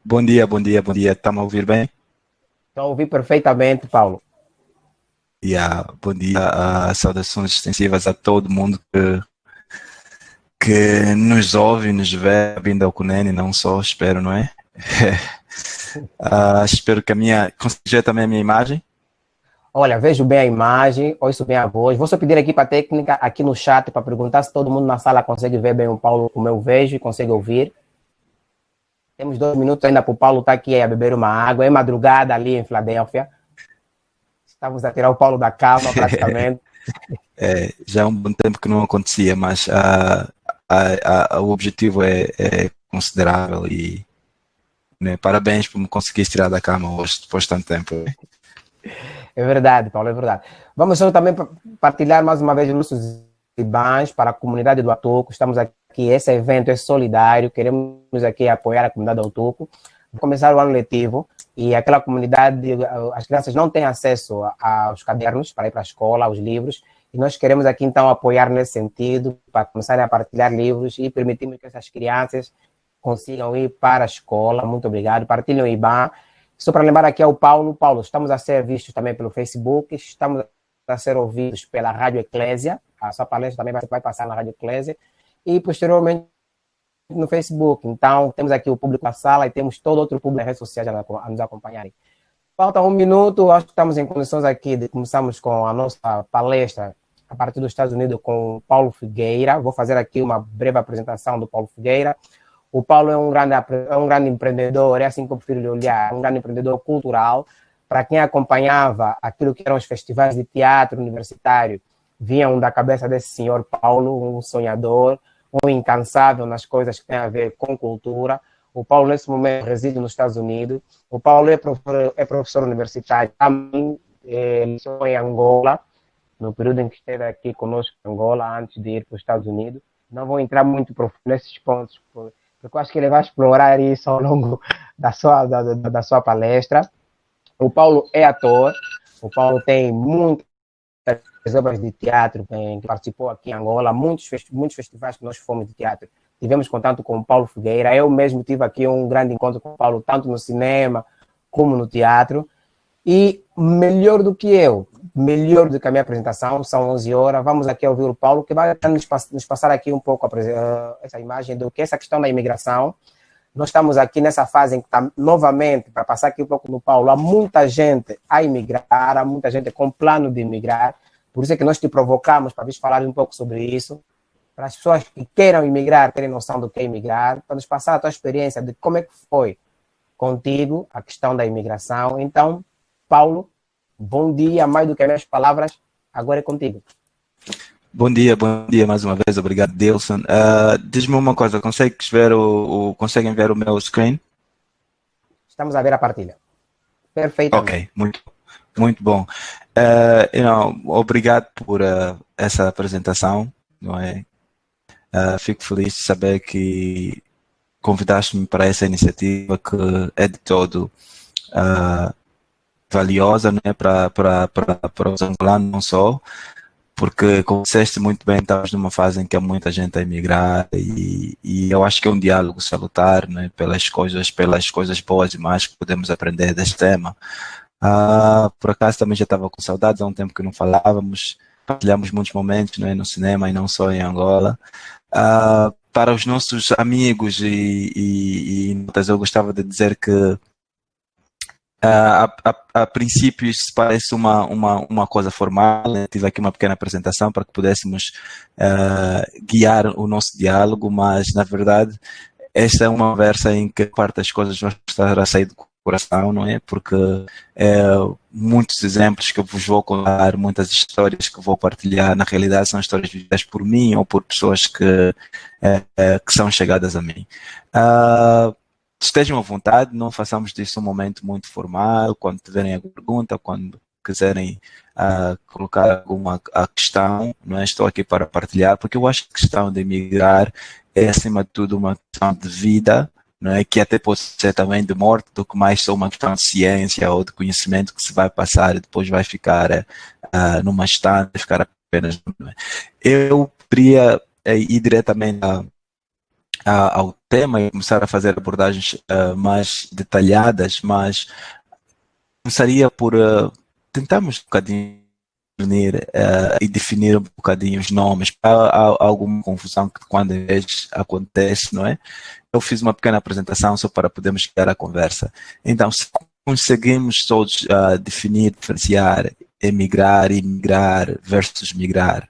Bom dia, bom dia, bom dia. Está-me a ouvir bem? Estou a ouvir perfeitamente, Paulo. Bom dia. Saudações extensivas a todo mundo que nos ouve e nos vê, vindo ao Cunene, não só, espero, não é? Espero que consiga também a minha imagem. Olha, vejo bem a imagem, ouço bem a voz. Vou só pedir aqui para a técnica, aqui no chat, para perguntar se todo mundo na sala consegue ver bem o Paulo como eu vejo e consegue ouvir. Temos 2 minutos ainda para o Paulo estar aqui a beber uma água. É madrugada ali em Filadélfia. Estamos a tirar o Paulo da cama praticamente. Já há um bom tempo que não acontecia, mas o objetivo é considerável e né, parabéns por me conseguir tirar da cama hoje, depois de tanto tempo. É verdade, Paulo, é verdade. Vamos só também partilhar mais uma vez os nossos IBANs para a comunidade do Atoco. Estamos aqui, esse evento é solidário, queremos aqui apoiar a comunidade do Atoco. Vou começar o ano letivo e aquela comunidade, as crianças não têm acesso aos cadernos para ir para a escola, aos livros, e nós queremos aqui então apoiar nesse sentido, para começarem a partilhar livros e permitirmos que essas crianças consigam ir para a escola. Muito obrigado. Partilhem o IBAN. Só para lembrar aqui ao Paulo. Paulo, estamos a ser vistos também pelo Facebook, estamos a ser ouvidos pela Rádio Eclésia, a sua palestra também vai passar na Rádio Eclésia, e posteriormente no Facebook. Então, temos aqui o público na sala e temos todo outro público nas redes sociais a nos acompanharem. Falta 1 minuto, acho que estamos em condições aqui de começarmos com a nossa palestra a partir dos Estados Unidos com o Paulo Figueira. Vou fazer aqui uma breve apresentação do Paulo Figueira. O Paulo é um grande empreendedor, é assim que eu prefiro lhe olhar, um grande empreendedor cultural. Para quem acompanhava aquilo que eram os festivais de teatro universitário, vinham da cabeça desse senhor Paulo, um sonhador, um incansável nas coisas que têm a ver com cultura. O Paulo, nesse momento, reside nos Estados Unidos. O Paulo é professor universitário. Também ele foi em Angola, no período em que esteve aqui conosco em Angola, antes de ir para os Estados Unidos. Não vou entrar muito profundo nesses pontos, porque eu acho que ele vai explorar isso ao longo da sua palestra. O Paulo é ator. O Paulo tem muitas obras de teatro que participou aqui em Angola, muitos festivais que nós fomos de teatro. Tivemos contato com o Paulo Figueira. Eu mesmo tive aqui um grande encontro com o Paulo, tanto no cinema como no teatro. E melhor do que eu, melhor do que a minha apresentação, são 11 horas, vamos aqui ouvir o Paulo, que vai nos passar aqui um pouco essa imagem do que é essa questão da imigração. Nós estamos aqui nessa fase em que está, novamente, para passar aqui um pouco no Paulo, há muita gente a imigrar, há muita gente com plano de imigrar, por isso é que nós te provocamos para vir falar um pouco sobre isso, para as pessoas que queiram imigrar, terem noção do que é imigrar, para nos passar a tua experiência de como é que foi contigo a questão da imigração. Então, Paulo, bom dia, mais do que as minhas palavras, agora é contigo. Bom dia mais uma vez, obrigado, Dilson. Diz-me uma coisa, conseguem ver o meu screen? Estamos a ver a partilha. Perfeitamente. Ok, muito bom. Obrigado por essa apresentação, não é? Fico feliz de saber que convidaste-me para essa iniciativa que é de todo valiosa, né, para os angolanos, não só, porque, como disseste muito bem, estamos numa fase em que há muita gente a emigrar e eu acho que é um diálogo salutar, né, pelas coisas boas e más que podemos aprender deste tema. Por acaso também já estava com saudades, há um tempo que não falávamos, partilhamos muitos momentos, né, no cinema e não só em Angola. Para os nossos amigos e eu gostava de dizer que a princípio isso parece uma coisa formal, né? Tive aqui uma pequena apresentação para que pudéssemos guiar o nosso diálogo, mas na verdade esta é uma conversa em que parte das coisas vai estar a sair do coração, não é? Porque muitos exemplos que eu vos vou contar, muitas histórias que vou partilhar, na realidade são histórias vividas por mim ou por pessoas que são chegadas a mim. Estejam à vontade, não façamos disso um momento muito formal. Quando tiverem alguma pergunta, quando quiserem colocar alguma questão, não é? Estou aqui para partilhar, porque eu acho que a questão de emigrar é, acima de tudo, uma questão de vida, não é? Que até pode ser também de morte, do que mais só uma questão de ciência ou de conhecimento que se vai passar e depois vai ficar numa estante, ficar apenas. Não é? Eu queria ir diretamente ao tema e começar a fazer abordagens mais detalhadas, mas começaria por tentarmos um bocadinho e definir um bocadinho os nomes. Há alguma confusão que quando às vezes acontece, não é? Eu fiz uma pequena apresentação só para podermos criar a conversa. Então, se conseguimos todos definir, diferenciar, emigrar, imigrar versus migrar,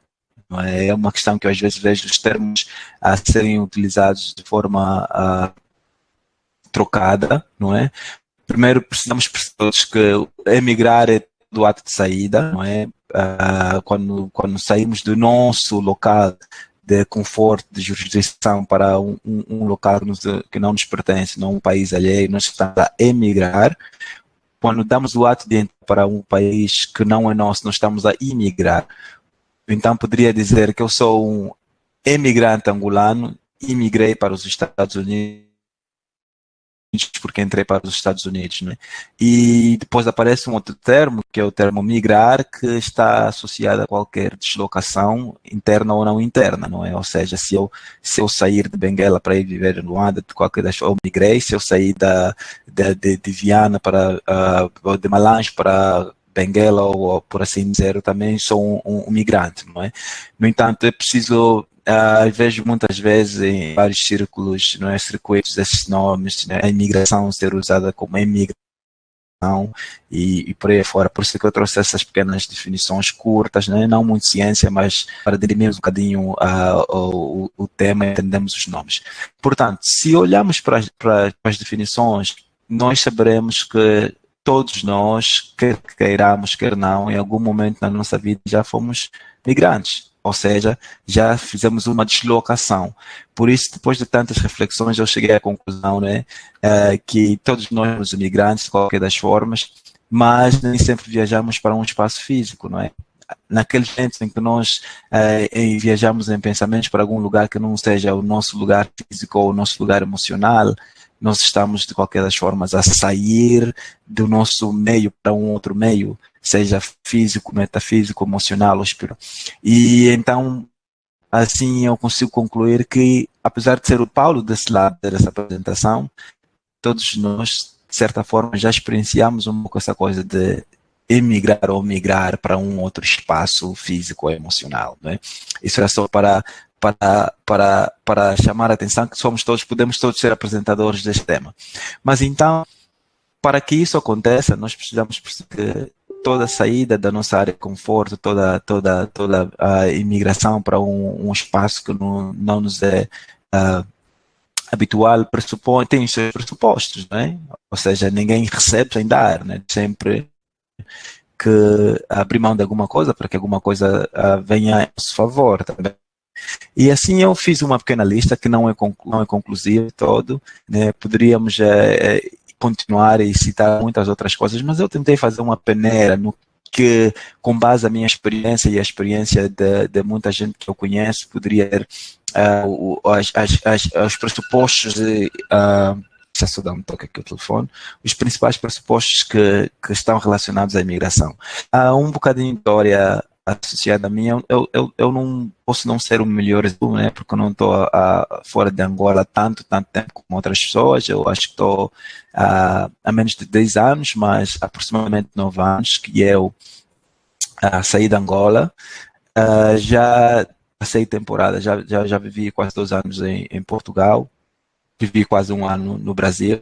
não é? É uma questão que eu às vezes vejo os termos a serem utilizados de forma trocada, não é? Primeiro precisamos perceber todos que emigrar é do ato de saída, não é? Quando saímos do nosso local de conforto, de jurisdição para um local que não nos pertence, não um país alheio, nós estamos a emigrar. Quando damos o ato de entrar para um país que não é nosso, nós estamos a imigrar. Então, poderia dizer que eu sou um emigrante angolano, imigrei para os Estados Unidos, porque entrei para os Estados Unidos, né? E depois aparece um outro termo, que é o termo migrar, que está associado a qualquer deslocação interna ou não interna, não é? Ou seja, se eu sair de Benguela para ir viver em Luanda, de qualquer das formas, eu migrei. Se eu sair de Viana para, de Malange para Benguela, ou por assim dizer, eu também sou um migrante, não é? No entanto, é preciso vejo muitas vezes em vários círculos, não é, circuitos, esses nomes, né, a imigração ser usada como imigração e por aí fora. Por isso que eu trouxe essas pequenas definições curtas, né, não muito ciência, mas para dirimirmos um bocadinho o tema e entendemos os nomes. Portanto, se olharmos para as definições, nós saberemos que todos nós, quer queiramos, quer não, em algum momento na nossa vida já fomos migrantes. Ou seja, já fizemos uma deslocação. Por isso, depois de tantas reflexões, eu cheguei à conclusão, né, que todos nós somos imigrantes, de qualquer das formas, mas nem sempre viajamos para um espaço físico, não é? Naqueles momentos em que nós viajamos em pensamentos para algum lugar que não seja o nosso lugar físico ou o nosso lugar emocional, nós estamos, de qualquer das formas, a sair do nosso meio para um outro meio, seja físico, metafísico, emocional ou espiritual. E então, assim, eu consigo concluir que, apesar de ser o Paulo desse lado dessa apresentação, todos nós, de certa forma, já experienciamos um pouco essa coisa de emigrar ou migrar para um outro espaço físico ou emocional, né? Isso é só para chamar a atenção que podemos todos ser apresentadores deste tema. Mas então, para que isso aconteça, nós precisamos perceber que toda a saída da nossa área de conforto, toda a imigração para um espaço que não nos é habitual, tem os seus pressupostos, né? Ou seja, ninguém recebe sem dar, né? Sempre que abrir mão de alguma coisa para que alguma coisa venha a nosso favor também. E assim eu fiz uma pequena lista que não é conclusiva todo, né? Poderíamos continuar e citar muitas outras coisas, mas eu tentei fazer uma peneira no que, com base na minha experiência e a experiência de muita gente que eu conheço, poderia ter os pressupostos de deixa eu só dar um toque aqui o telefone, os principais pressupostos que estão relacionados à imigração. Há um bocadinho de história associada a mim. Eu não posso não ser o melhor exemplo, né, porque eu não estou fora de Angola tanto tempo como outras pessoas. Eu acho que estou há menos de 10 anos, mas aproximadamente 9 anos que eu saí de Angola. Já passei temporada, já vivi quase 2 anos em Portugal, vivi quase 1 ano no Brasil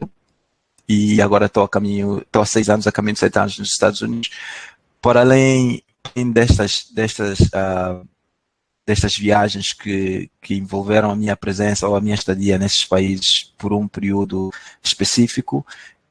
e agora estou há 6 anos, a caminho de 7 anos nos Estados Unidos. Por além destas viagens que envolveram a minha presença ou a minha estadia nesses países por um período específico,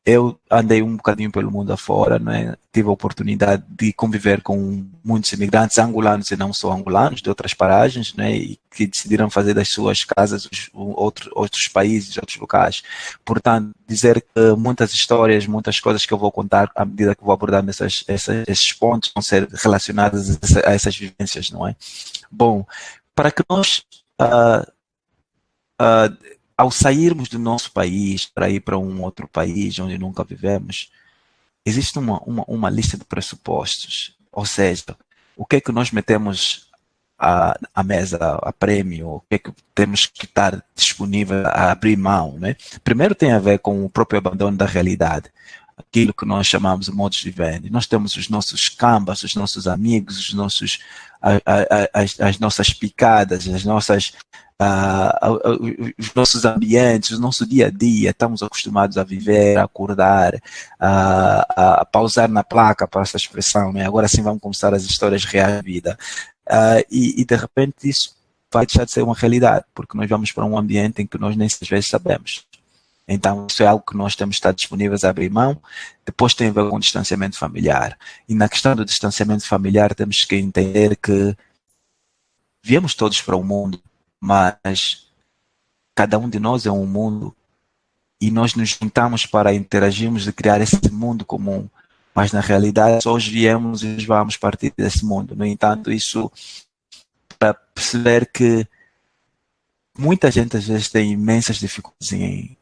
eu andei um bocadinho pelo mundo afora, né? Tive a oportunidade de conviver com muitos imigrantes angolanos e não só angolanos, de outras paragens, né? E que decidiram fazer das suas casas outros países, outros locais. Portanto, dizer que muitas histórias, muitas coisas que eu vou contar à medida que vou abordar esses pontos vão ser relacionadas a essas vivências, não é? Bom, para que nós ao sairmos do nosso país para ir para um outro país onde nunca vivemos, existe uma lista de pressupostos. Ou seja, o que é que nós metemos à mesa, a prêmio, o que é que temos que estar disponível a abrir mão, né? Primeiro tem a ver com o próprio abandono da realidade, aquilo que nós chamamos de modus vivendi. Nós temos os nossos canvas, os nossos amigos, os nossos, as nossas picadas, as nossas, os nossos ambientes, o nosso dia a dia. Estamos acostumados a viver, a acordar, a pausar na placa para essa expressão, né? Agora sim vamos começar as histórias reais da vida. E de repente isso vai deixar de ser uma realidade, porque nós vamos para um ambiente em que nós nem às vezes sabemos. Então, isso é algo que nós temos de estar disponíveis a abrir mão. Depois tem a ver com o distanciamento familiar. E na questão do distanciamento familiar, temos que entender que viemos todos para o mundo, mas cada um de nós é um mundo e nós nos juntamos para interagirmos e criar esse mundo comum. Mas, na realidade, só hoje viemos e vamos partir desse mundo. No entanto, isso para perceber que muita gente, às vezes, tem imensas dificuldades em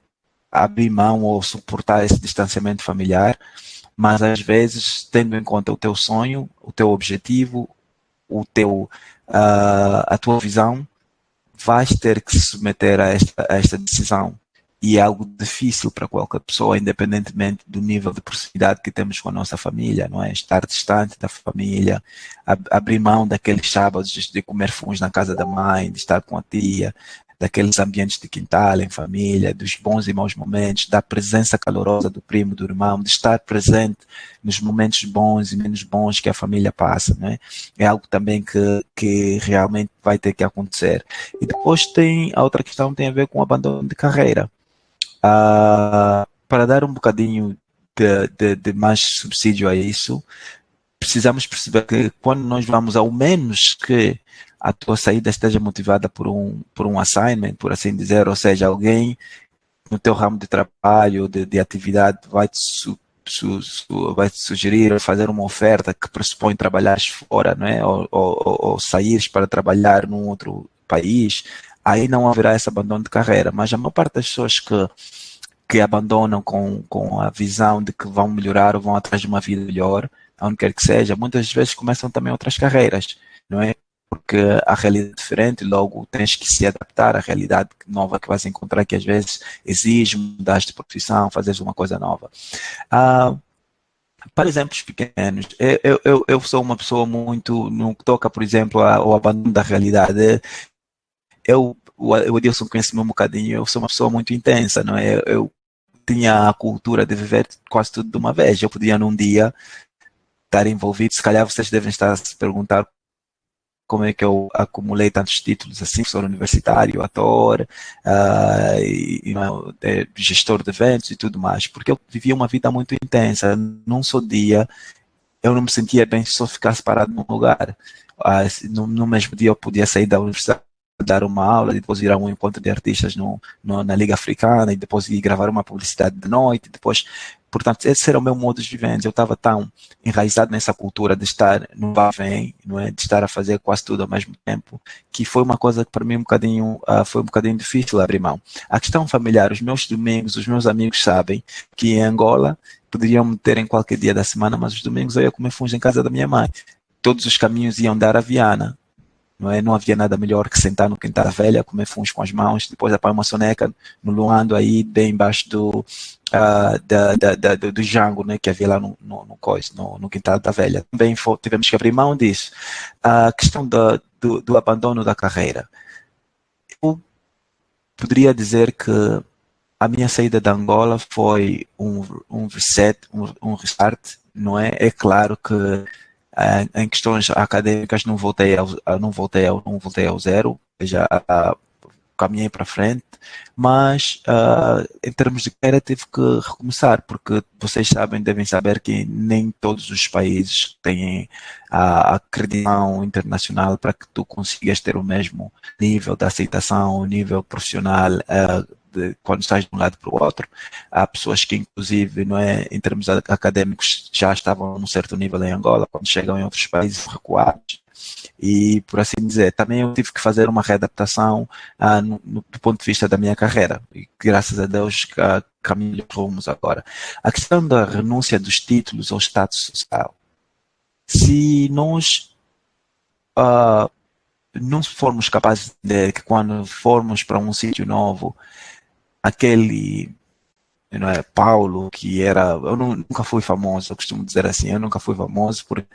abrir mão ou suportar esse distanciamento familiar, mas às vezes, tendo em conta o teu sonho, o teu objetivo, a tua visão, vais ter que se submeter a esta decisão. E é algo difícil para qualquer pessoa, independentemente do nível de proximidade que temos com a nossa família, não é? Estar distante da família, abrir mão daqueles sábados de comer fungos na casa da mãe, de estar com a tia, daqueles ambientes de quintal, em família, dos bons e maus momentos, da presença calorosa do primo, do irmão, de estar presente nos momentos bons e menos bons que a família passa, não é? É algo também que realmente vai ter que acontecer. E depois tem a outra questão que tem a ver com o abandono de carreira. Para dar um bocadinho de mais subsídio a isso, precisamos perceber que quando nós vamos, ao menos que a tua saída esteja motivada por um assignment, por assim dizer, ou seja, alguém no teu ramo de trabalho, de atividade, vai te sugerir fazer uma oferta que pressupõe trabalhares fora, não é? Ou saíres para trabalhar num outro país, aí não haverá esse abandono de carreira. Mas a maior parte das pessoas que abandonam com a visão de que vão melhorar ou vão atrás de uma vida melhor, onde quer que seja, muitas vezes começam também outras carreiras, não é? Porque a realidade é diferente, logo tens que se adaptar à realidade nova que vais encontrar, que às vezes exige mudar de profissão, fazeres uma coisa nova. Para exemplos pequenos, eu sou uma pessoa muito, no que toca, por exemplo, ao abandono da realidade. O Adilson conhece-me um bocadinho, eu sou uma pessoa muito intensa, não é? Eu tinha a cultura de viver quase tudo de uma vez. Eu podia num dia estar envolvido, se calhar vocês devem estar a se perguntar como é que eu acumulei tantos títulos assim, professor universitário, ator, gestor de eventos e tudo mais, porque eu vivia uma vida muito intensa. Num só dia eu não me sentia bem se só ficasse parado num lugar. No mesmo dia eu podia sair da universidade, dar uma aula, e depois ir a um encontro de artistas na Liga Africana, e depois ir gravar uma publicidade de noite, depois, portanto, esse era o meu modo de viver. Eu estava tão enraizado nessa cultura de estar no vem, não é? De estar a fazer quase tudo ao mesmo tempo, que foi uma coisa que para mim foi um bocadinho difícil abrir mão. A questão familiar, os meus domingos, os meus amigos sabem que em Angola poderiam me ter em qualquer dia da semana, mas os domingos eu ia comer fungo em casa da minha mãe. Todos os caminhos iam dar a Viana. Não é? Não havia nada melhor que sentar no quintal da velha, comer fungos com as mãos, depois apanhar uma soneca no Luando, aí bem embaixo do jango, né, que havia lá no quintal da velha. Também tivemos que abrir mão disso. A questão do abandono da carreira. Eu poderia dizer que a minha saída da Angola foi um reset, um restart, não é? É claro que em questões acadêmicas não voltei ao zero, já caminhei para frente, mas em termos de carreira tive que recomeçar, porque vocês devem saber que nem todos os países têm a acreditação internacional para que tu consigas ter o mesmo nível de aceitação, o nível profissional, quando estás de um lado para o outro. Há pessoas que, inclusive, não é, em termos acadêmicos, já estavam num certo nível em Angola, quando chegam em outros países recuados. E, por assim dizer, também eu tive que fazer uma readaptação do ponto de vista da minha carreira. E, graças a Deus, caminho rumos agora. A questão da renúncia dos títulos ao status social. Se nós não formos capazes de entender que quando formos para um sítio novo, aquele, não é, Paulo, que era, eu nunca fui famoso, eu costumo dizer assim, eu nunca fui famoso porque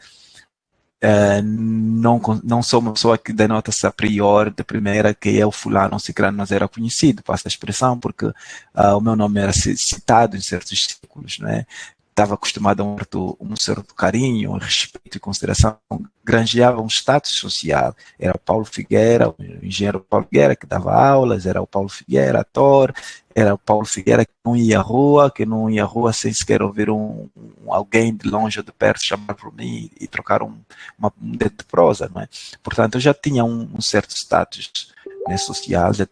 não sou uma pessoa que denota-se a priori, de primeira, que eu fulano ciclano mas era conhecido, passa a expressão, porque o meu nome era citado em certos círculos, né? Estava acostumado a um certo carinho, respeito e consideração, granjeava um status social. Era o Paulo Figueira, o engenheiro Paulo Figueira, que dava aulas, era o Paulo Figueira, ator, era o Paulo Figueira que não ia à rua sem sequer ouvir alguém de longe ou de perto chamar por mim e trocar um dedo de prosa, não é? Portanto, eu já tinha um certo status, né, social, já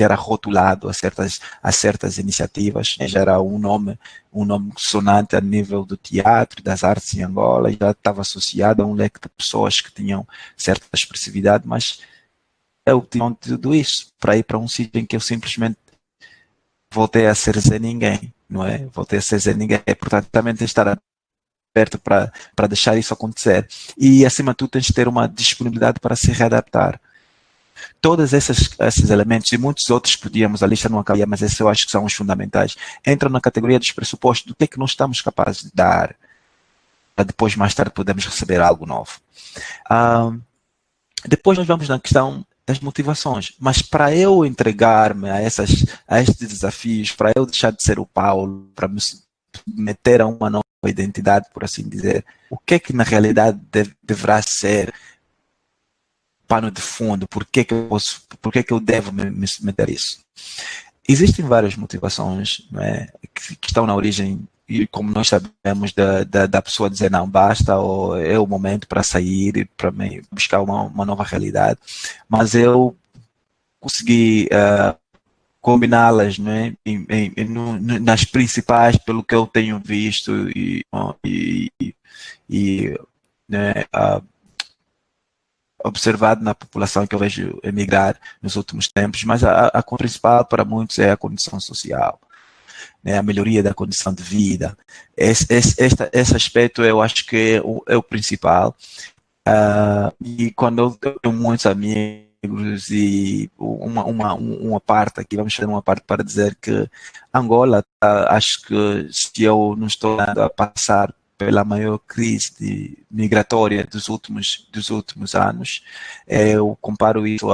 era rotulado a certas iniciativas, né, já era um nome sonante a nível do teatro, das artes em Angola, já estava associado a um leque de pessoas que tinham certa expressividade, mas eu tinha tudo isso para ir para um sítio em que eu simplesmente voltei a ser Zé Ninguém, não é? Voltei a ser Zé Ninguém, portanto também tens de estar aberto para deixar isso acontecer e acima de tudo tens de ter uma disponibilidade para se readaptar. Todos esses elementos e muitos outros que podíamos, a lista não acabia, mas esses eu acho que são os fundamentais, entram na categoria dos pressupostos do que nós estamos capazes de dar para depois mais tarde podermos receber algo novo. Depois nós vamos na questão das motivações, mas para eu entregar-me a estes desafios, para eu deixar de ser o Paulo, para me meter a uma nova identidade, por assim dizer, o que é que na realidade deverá ser pano de fundo, por que eu devo me submeter a isso? Existem várias motivações, não é, que estão na origem, e como nós sabemos, da pessoa dizer não, basta, ou é o momento para sair, para buscar uma nova realidade, mas eu consegui combiná-las, não é, nas principais, pelo que eu tenho visto né, observado na população que eu vejo emigrar nos últimos tempos, mas a principal para muitos é a condição social, né, a melhoria da condição de vida. Esse aspecto eu acho que é o principal. E quando eu tenho muitos amigos e uma parte aqui, vamos fazer uma parte para dizer que Angola, acho que se eu não estou a passar pela maior crise migratória dos últimos anos, eu comparo isso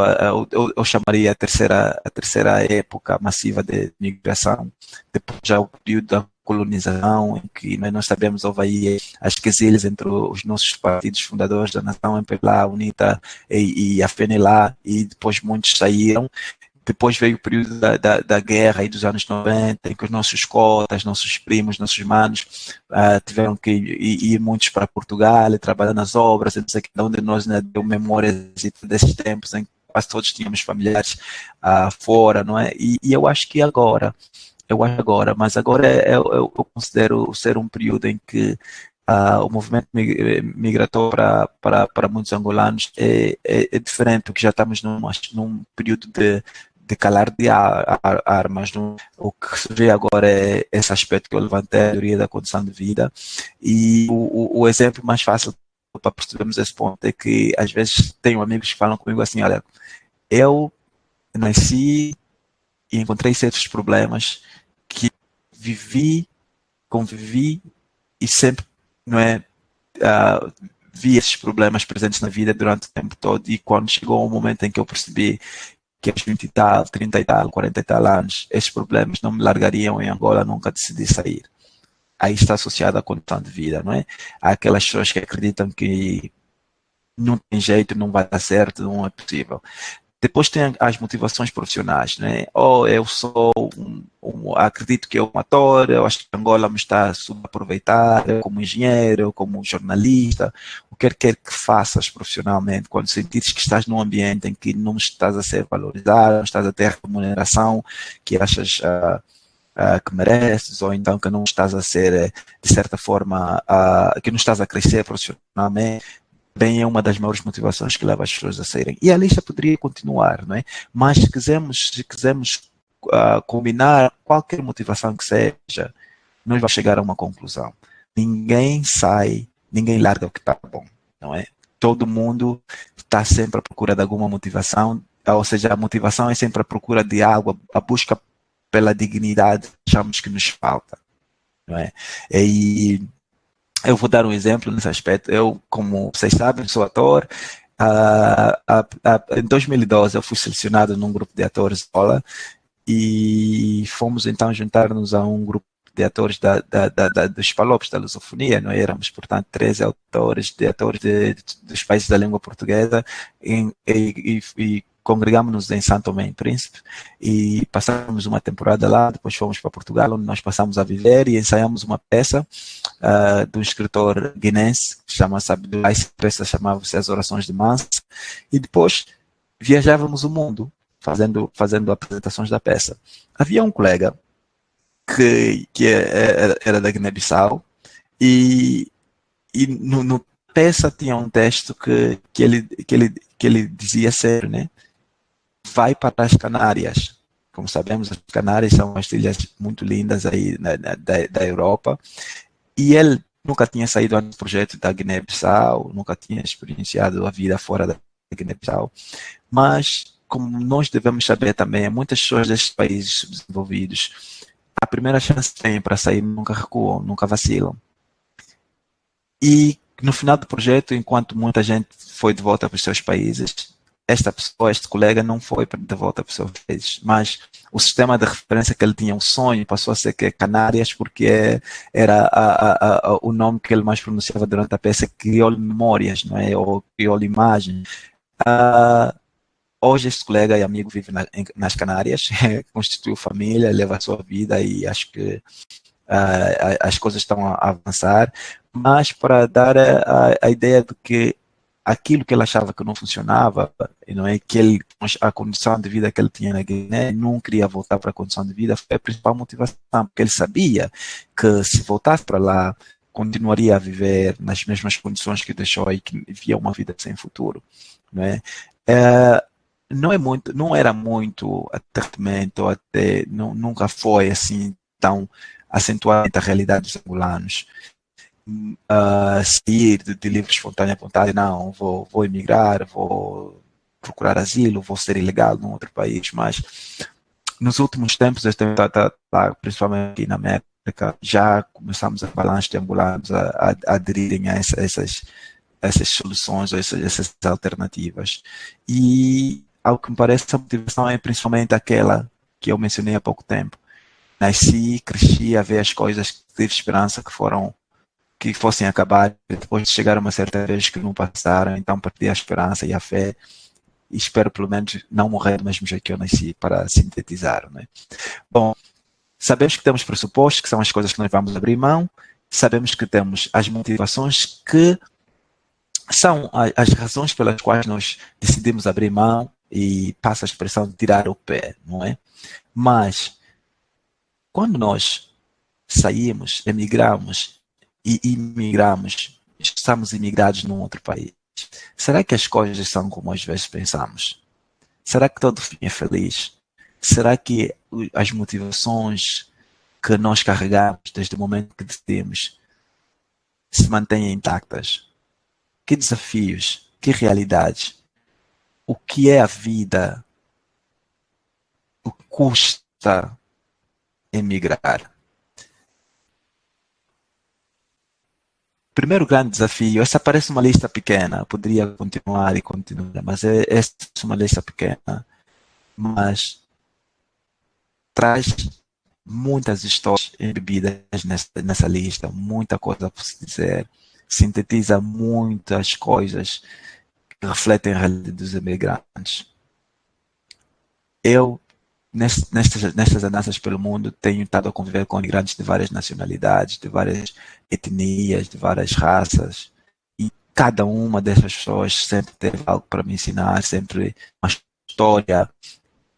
eu chamaria a terceira época massiva de migração, depois já o período da colonização, em que nós sabemos houve aí as quesilhas entre os nossos partidos fundadores da nação, MPLA, a UNITA e a FNLA, e depois muitos saíram. Depois veio o período da guerra aí dos anos 90, em que os nossos cotas, nossos primos, nossos manos tiveram que ir muitos para Portugal e trabalhar nas obras, onde nós ainda deu memórias desses tempos em que quase todos tínhamos familiares fora, não é? E eu acho que agora, mas agora eu considero ser um período em que o movimento migratório para muitos angolanos é diferente, porque já estamos num período de calar de armas. O que se vê agora é esse aspecto que eu levantei, a teoria da condição de vida, e o exemplo mais fácil para percebermos esse ponto é que às vezes tenho amigos que falam comigo assim, olha, eu nasci e encontrei certos problemas que convivi e sempre, não é, vi esses problemas presentes na vida durante o tempo todo, e quando chegou um momento em que eu percebi que aos 20 e tal, 30 e tal, 40 e tal anos, esses problemas não me largariam em Angola, nunca decidi sair. Aí está associado à condição de vida, não é? Há aquelas pessoas que acreditam que não tem jeito, não vai dar certo, não é possível. Depois tem as motivações profissionais, né? Ou eu sou acredito que é um ator, eu acho que Angola me está a subaproveitar, eu como engenheiro, eu como jornalista, o que quer que faças profissionalmente, quando sentires que estás num ambiente em que não estás a ser valorizado, não estás a ter a remuneração que achas que mereces, ou então que não estás a ser, de certa forma, que não estás a crescer profissionalmente, bem é uma das maiores motivações que leva as pessoas a saírem. E a lista poderia continuar, não é? Mas se quisermos combinar qualquer motivação que seja, nós vamos chegar a uma conclusão. Ninguém larga o que está bom, não é? todo mundo está sempre à procura de alguma motivação, ou seja, a motivação é sempre a procura de algo, a busca pela dignidade, achamos que nos falta, não é? E eu vou dar um exemplo nesse aspecto. Eu, como vocês sabem, sou ator. Em 2012 eu fui selecionado num grupo de atores de escola e fomos então juntar-nos a um grupo de atores dos Palopes da lusofonia, não é? Éramos, portanto, 13 atores dos países da língua portuguesa e congregámos-nos em São Tomé e Príncipe e passamos uma temporada lá, depois fomos para Portugal, onde nós passamos a viver e ensaiamos uma peça do escritor guinense, que chama-se Abdullah, a peça chamava-se As Orações de Mansa, e depois viajávamos o mundo fazendo apresentações da peça. Havia um colega que era da Guiné-Bissau e no peça tinha um texto que ele dizia ser, né? Vai para as Canárias. Como sabemos, as Canárias são umas ilhas muito lindas aí da Europa. E ele nunca tinha saído do projeto da Guiné-Bissau, nunca tinha experienciado a vida fora da Guiné-Bissau. Mas, como nós devemos saber também, muitas pessoas destes países subdesenvolvidos, a primeira chance que têm para sair nunca recuam, nunca vacilam. E no final do projeto, enquanto muita gente foi de volta para os seus países, esta pessoa, este colega, não foi de volta para os seus países, mas o sistema de referência que ele tinha, um sonho, passou a ser que é Canárias, porque era o nome que ele mais pronunciava durante a peça, criou-lhe memórias, não é? Ou criou-lhe imagem. Hoje este colega e amigo vive nas Canárias, constituiu família, leva a sua vida e acho que as coisas estão a avançar, mas para dar a ideia de que aquilo que ele achava que não funcionava, não é, que a condição de vida que ele tinha na Guiné, não queria voltar para a condição de vida, foi a principal motivação, porque ele sabia que se voltasse para lá, continuaria a viver nas mesmas condições que deixou e que via uma vida sem futuro, não é? Não era muito atendimento, até nunca foi assim tão acentuada a realidade dos angolanos. Sair de livre espontânea vontade, não, vou emigrar, vou procurar asilo, vou ser ilegal num outro país, mas nos últimos tempos, principalmente aqui na América, já começamos a balançar de angolanos a aderirem a essas soluções, ou essas alternativas. E, ao que me parece, a motivação é principalmente aquela que eu mencionei há pouco tempo. Nasci, cresci a ver as coisas que tive esperança que fossem acabar, depois de chegar a uma certa vez que não passaram, então perdi a esperança e a fé, e espero pelo menos não morrer do mesmo jeito que eu nasci, para sintetizar, né? Bom, sabemos que temos pressupostos, que são as coisas que nós vamos abrir mão, sabemos que temos as motivações, que são as razões pelas quais nós decidimos abrir mão, e passa a expressão de tirar o pé, não é? Mas, quando nós saímos, emigramos, e imigramos, estamos imigrados num outro país, será que as coisas são como às vezes pensamos? Será que todo fim é feliz? Será que as motivações que nós carregamos desde o momento que decidimos se mantêm intactas? Que desafios? Que realidades? O que é a vida? O que custa emigrar? Primeiro grande desafio, essa parece uma lista pequena, poderia continuar e continuar, mas essa é uma lista pequena, mas traz muitas histórias embebidas nessa lista, muita coisa para se dizer, sintetiza muitas coisas que refletem a realidade dos imigrantes. Eu, nestas andanças pelo mundo, tenho estado a conviver com imigrantes de várias nacionalidades, de várias etnias, de várias raças, e cada uma dessas pessoas sempre teve algo para me ensinar, sempre uma história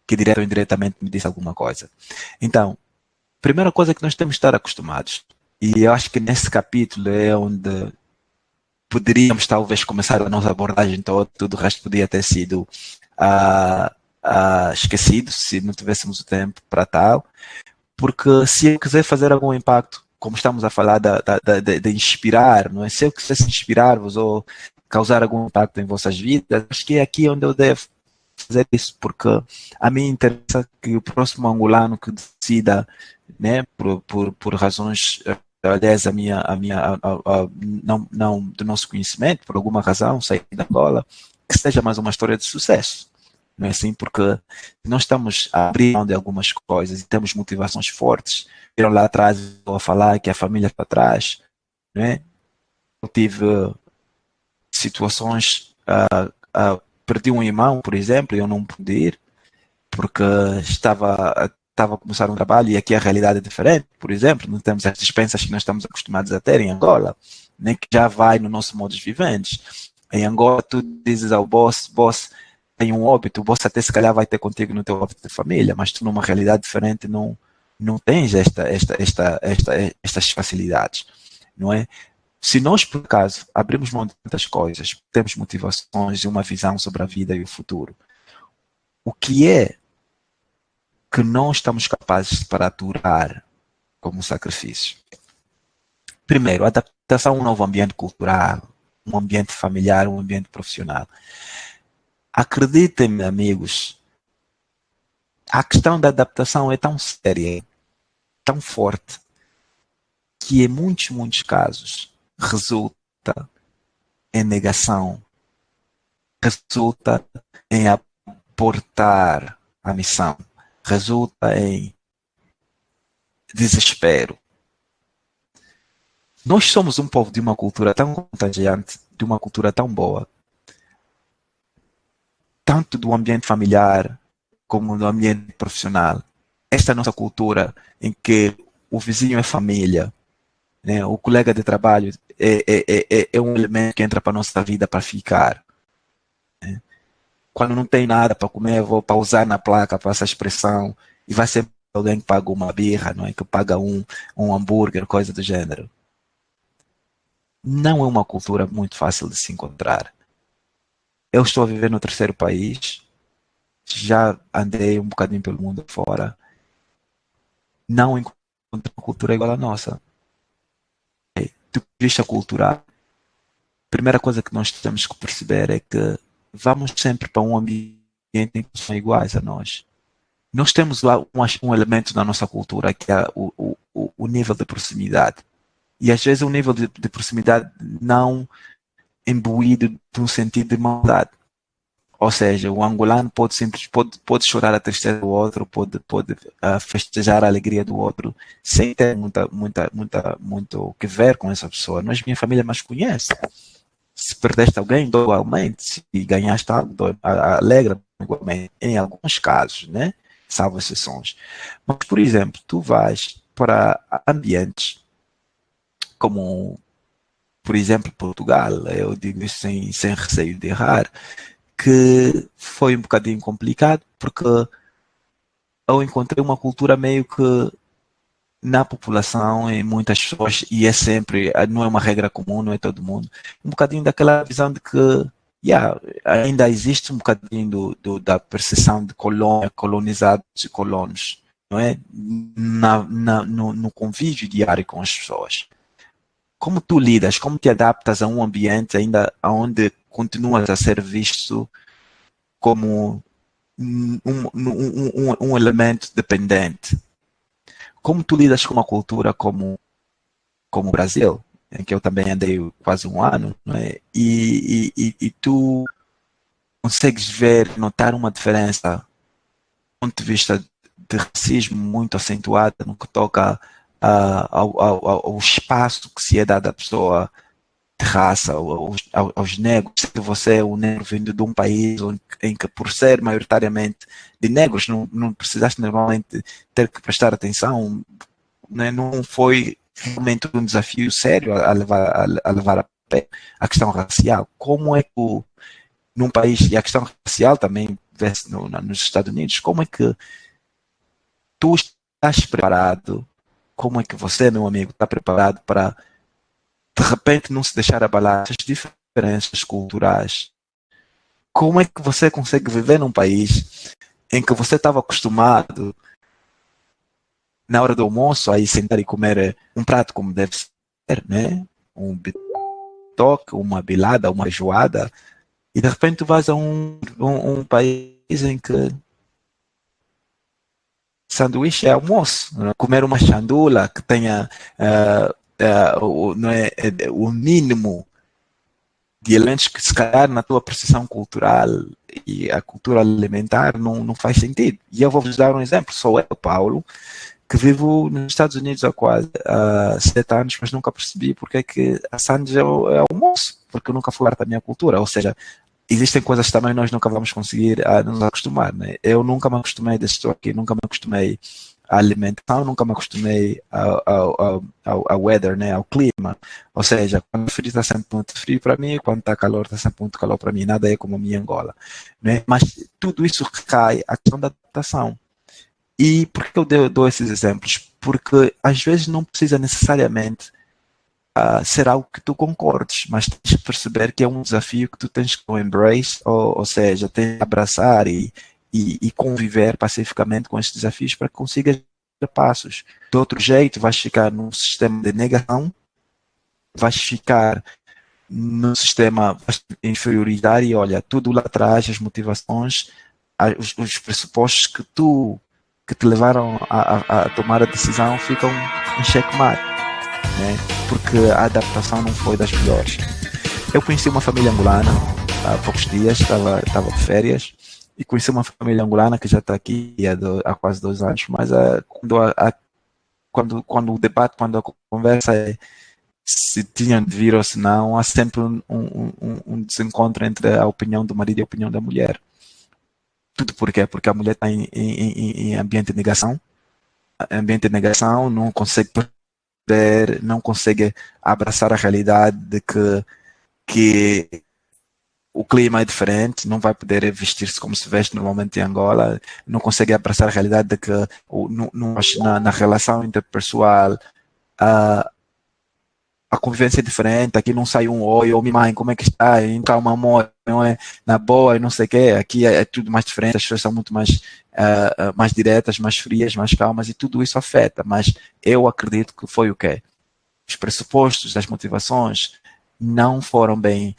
que direto ou indiretamente me disse alguma coisa. Então, primeira coisa é que nós temos que estar acostumados, e eu acho que nesse capítulo é onde poderíamos talvez começar a nossa abordagem toda, tudo o resto podia ter sido esquecido se não tivéssemos o tempo para tal, porque se eu quiser fazer algum impacto, como estamos a falar de inspirar, não é? Se eu quisesse inspirar-vos ou causar algum impacto em vossas vidas, acho que é aqui onde eu devo fazer isso, porque a mim interessa que o próximo angolano que decida, né, por razões, aliás, não do nosso conhecimento, por alguma razão, sair da Angola, que seja mais uma história de sucesso. Não é assim? Porque nós estamos a abrir mão de algumas coisas e temos motivações fortes. Viram lá atrás, estou a falar que a família está atrás, não é? Eu tive situações, perdi um irmão, por exemplo, e eu não pude ir, porque estava a começar um trabalho e aqui a realidade é diferente. Por exemplo, não temos as dispensas que nós estamos acostumados a ter em Angola, nem que já vai no nosso modo de viventes. Em Angola, tu dizes ao boss, tem um óbito, o boss até se calhar vai ter contigo no teu óbito de família, mas tu numa realidade diferente não tens estas facilidades, não é? Se nós, por acaso, abrimos mão de tantas coisas, temos motivações e uma visão sobre a vida e o futuro, o que é que nós estamos capazes para aturar como sacrifício? Primeiro, adaptação a um novo ambiente cultural, um ambiente familiar, um ambiente profissional. Acreditem-me, amigos, a questão da adaptação é tão séria, tão forte, que em muitos casos resulta em negação, resulta em abortar a missão, resulta em desespero. Nós somos um povo de uma cultura tão contagiante, de uma cultura tão boa, tanto do ambiente familiar como do ambiente profissional. Esta é a nossa cultura em que o vizinho é família, né? O colega de trabalho é um elemento que entra para a nossa vida para ficar. Né? Quando não tem nada para comer, vou pausar na placa para essa expressão e vai ser alguém que paga uma birra, não é? Que paga um hambúrguer, coisa do gênero. Não é uma cultura muito fácil de se encontrar. Eu estou a viver no terceiro país, já andei um bocadinho pelo mundo fora, não encontro uma cultura igual à nossa. Do ponto de vista cultural, a primeira coisa que nós temos que perceber é que vamos sempre para um ambiente em que são iguais a nós. Nós temos lá um elemento da nossa cultura que é o nível de proximidade. E às vezes o nível de proximidade não imbuído de um sentido de maldade. Ou seja, o angolano pode chorar a tristeza do outro, pode festejar a alegria do outro, sem ter muito o que ver com essa pessoa. Mas minha família mais conhece. Se perdeste alguém, dói igualmente. Se ganhaste algo, alegra igualmente. Em alguns casos, né? Salvo exceções. Mas, por exemplo, tu vais para ambientes como, por exemplo, Portugal, eu digo isso sem receio de errar, que foi um bocadinho complicado, porque eu encontrei uma cultura meio que na população, em muitas pessoas, e é sempre, não é uma regra comum, não é todo mundo, um bocadinho daquela visão de que ainda existe um bocadinho da percepção de colônia, colonizados e colonos, não é? No convívio diário com as pessoas. Como tu lidas, como te adaptas a um ambiente ainda onde continuas a ser visto como um elemento dependente? Como tu lidas com uma cultura como o Brasil, em que eu também andei quase um ano, não é? E tu consegues ver, notar uma diferença do ponto de vista de racismo muito acentuada no que toca ao espaço que se é dado à pessoa de raça, aos negros, se você é um negro vindo de um país em que, por ser maioritariamente de negros, não precisaste normalmente ter que prestar atenção, né? Não foi realmente um desafio sério a levar a pé a questão racial. Como é que num país, e a questão racial também vê-se nos Estados Unidos, como é que tu estás preparado, como é que você, meu amigo, está preparado para de repente não se deixar abalar essas diferenças culturais? Como é que você consegue viver num país em que você estava acostumado na hora do almoço aí sentar e comer um prato como deve ser, né? toque, uma bilada, uma feijoada, e de repente tu vais a um país em que sanduíche é almoço, né? Comer uma chandula que tenha não é, o mínimo de elementos que se calhar na tua percepção cultural e a cultura alimentar não faz sentido. E eu vou-vos dar um exemplo, sou eu, Paulo, que vivo nos Estados Unidos há quase 7 anos, mas nunca percebi porque é que a sandes é almoço, porque eu nunca fui parte da minha cultura, ou seja, existem coisas que também nós nunca vamos conseguir nos acostumar, né? Eu nunca me acostumei desse aqui, nunca me acostumei à alimentação, nunca me acostumei ao weather, né? Ao clima. Ou seja, quando é frio está sempre muito frio para mim, quando está calor está sempre muito calor para mim. Nada é como a minha Angola, né? Mas tudo isso recai a questão da adaptação. E por que eu dou esses exemplos? Porque às vezes não precisa necessariamente ser algo que tu concordes, mas tens que perceber que é um desafio que tu tens que embrace, ou seja, tens que abraçar e conviver pacificamente com estes desafios para que consigas dar passos. De outro jeito, vais ficar num sistema de negação, vais ficar num sistema inferioritário e olha, tudo lá atrás, as motivações, os pressupostos que te levaram a tomar a decisão ficam em xeque-mate, né? Porque a adaptação não foi das melhores. Eu conheci uma família angolana há poucos dias, estava de férias, e conheci uma família angolana que já está aqui há quase 2 anos, mas quando o debate, quando a conversa é se tinham de vir ou se não, há sempre um desencontro entre a opinião do marido e a opinião da mulher. Tudo por quê? Porque a mulher está em ambiente de negação, não consegue não consegue abraçar a realidade de que o clima é diferente, não vai poder vestir-se como se veste normalmente em Angola, não consegue abraçar a realidade de que na relação interpessoal a convivência é diferente, aqui não sai um oi, ou mãe, como é que está? Então, amor, não é na boa e não sei o quê, aqui é tudo mais diferente, as pessoas são muito mais diretas, mais frias, mais calmas, e tudo isso afeta, mas eu acredito que foi o quê? Os pressupostos, as motivações não foram bem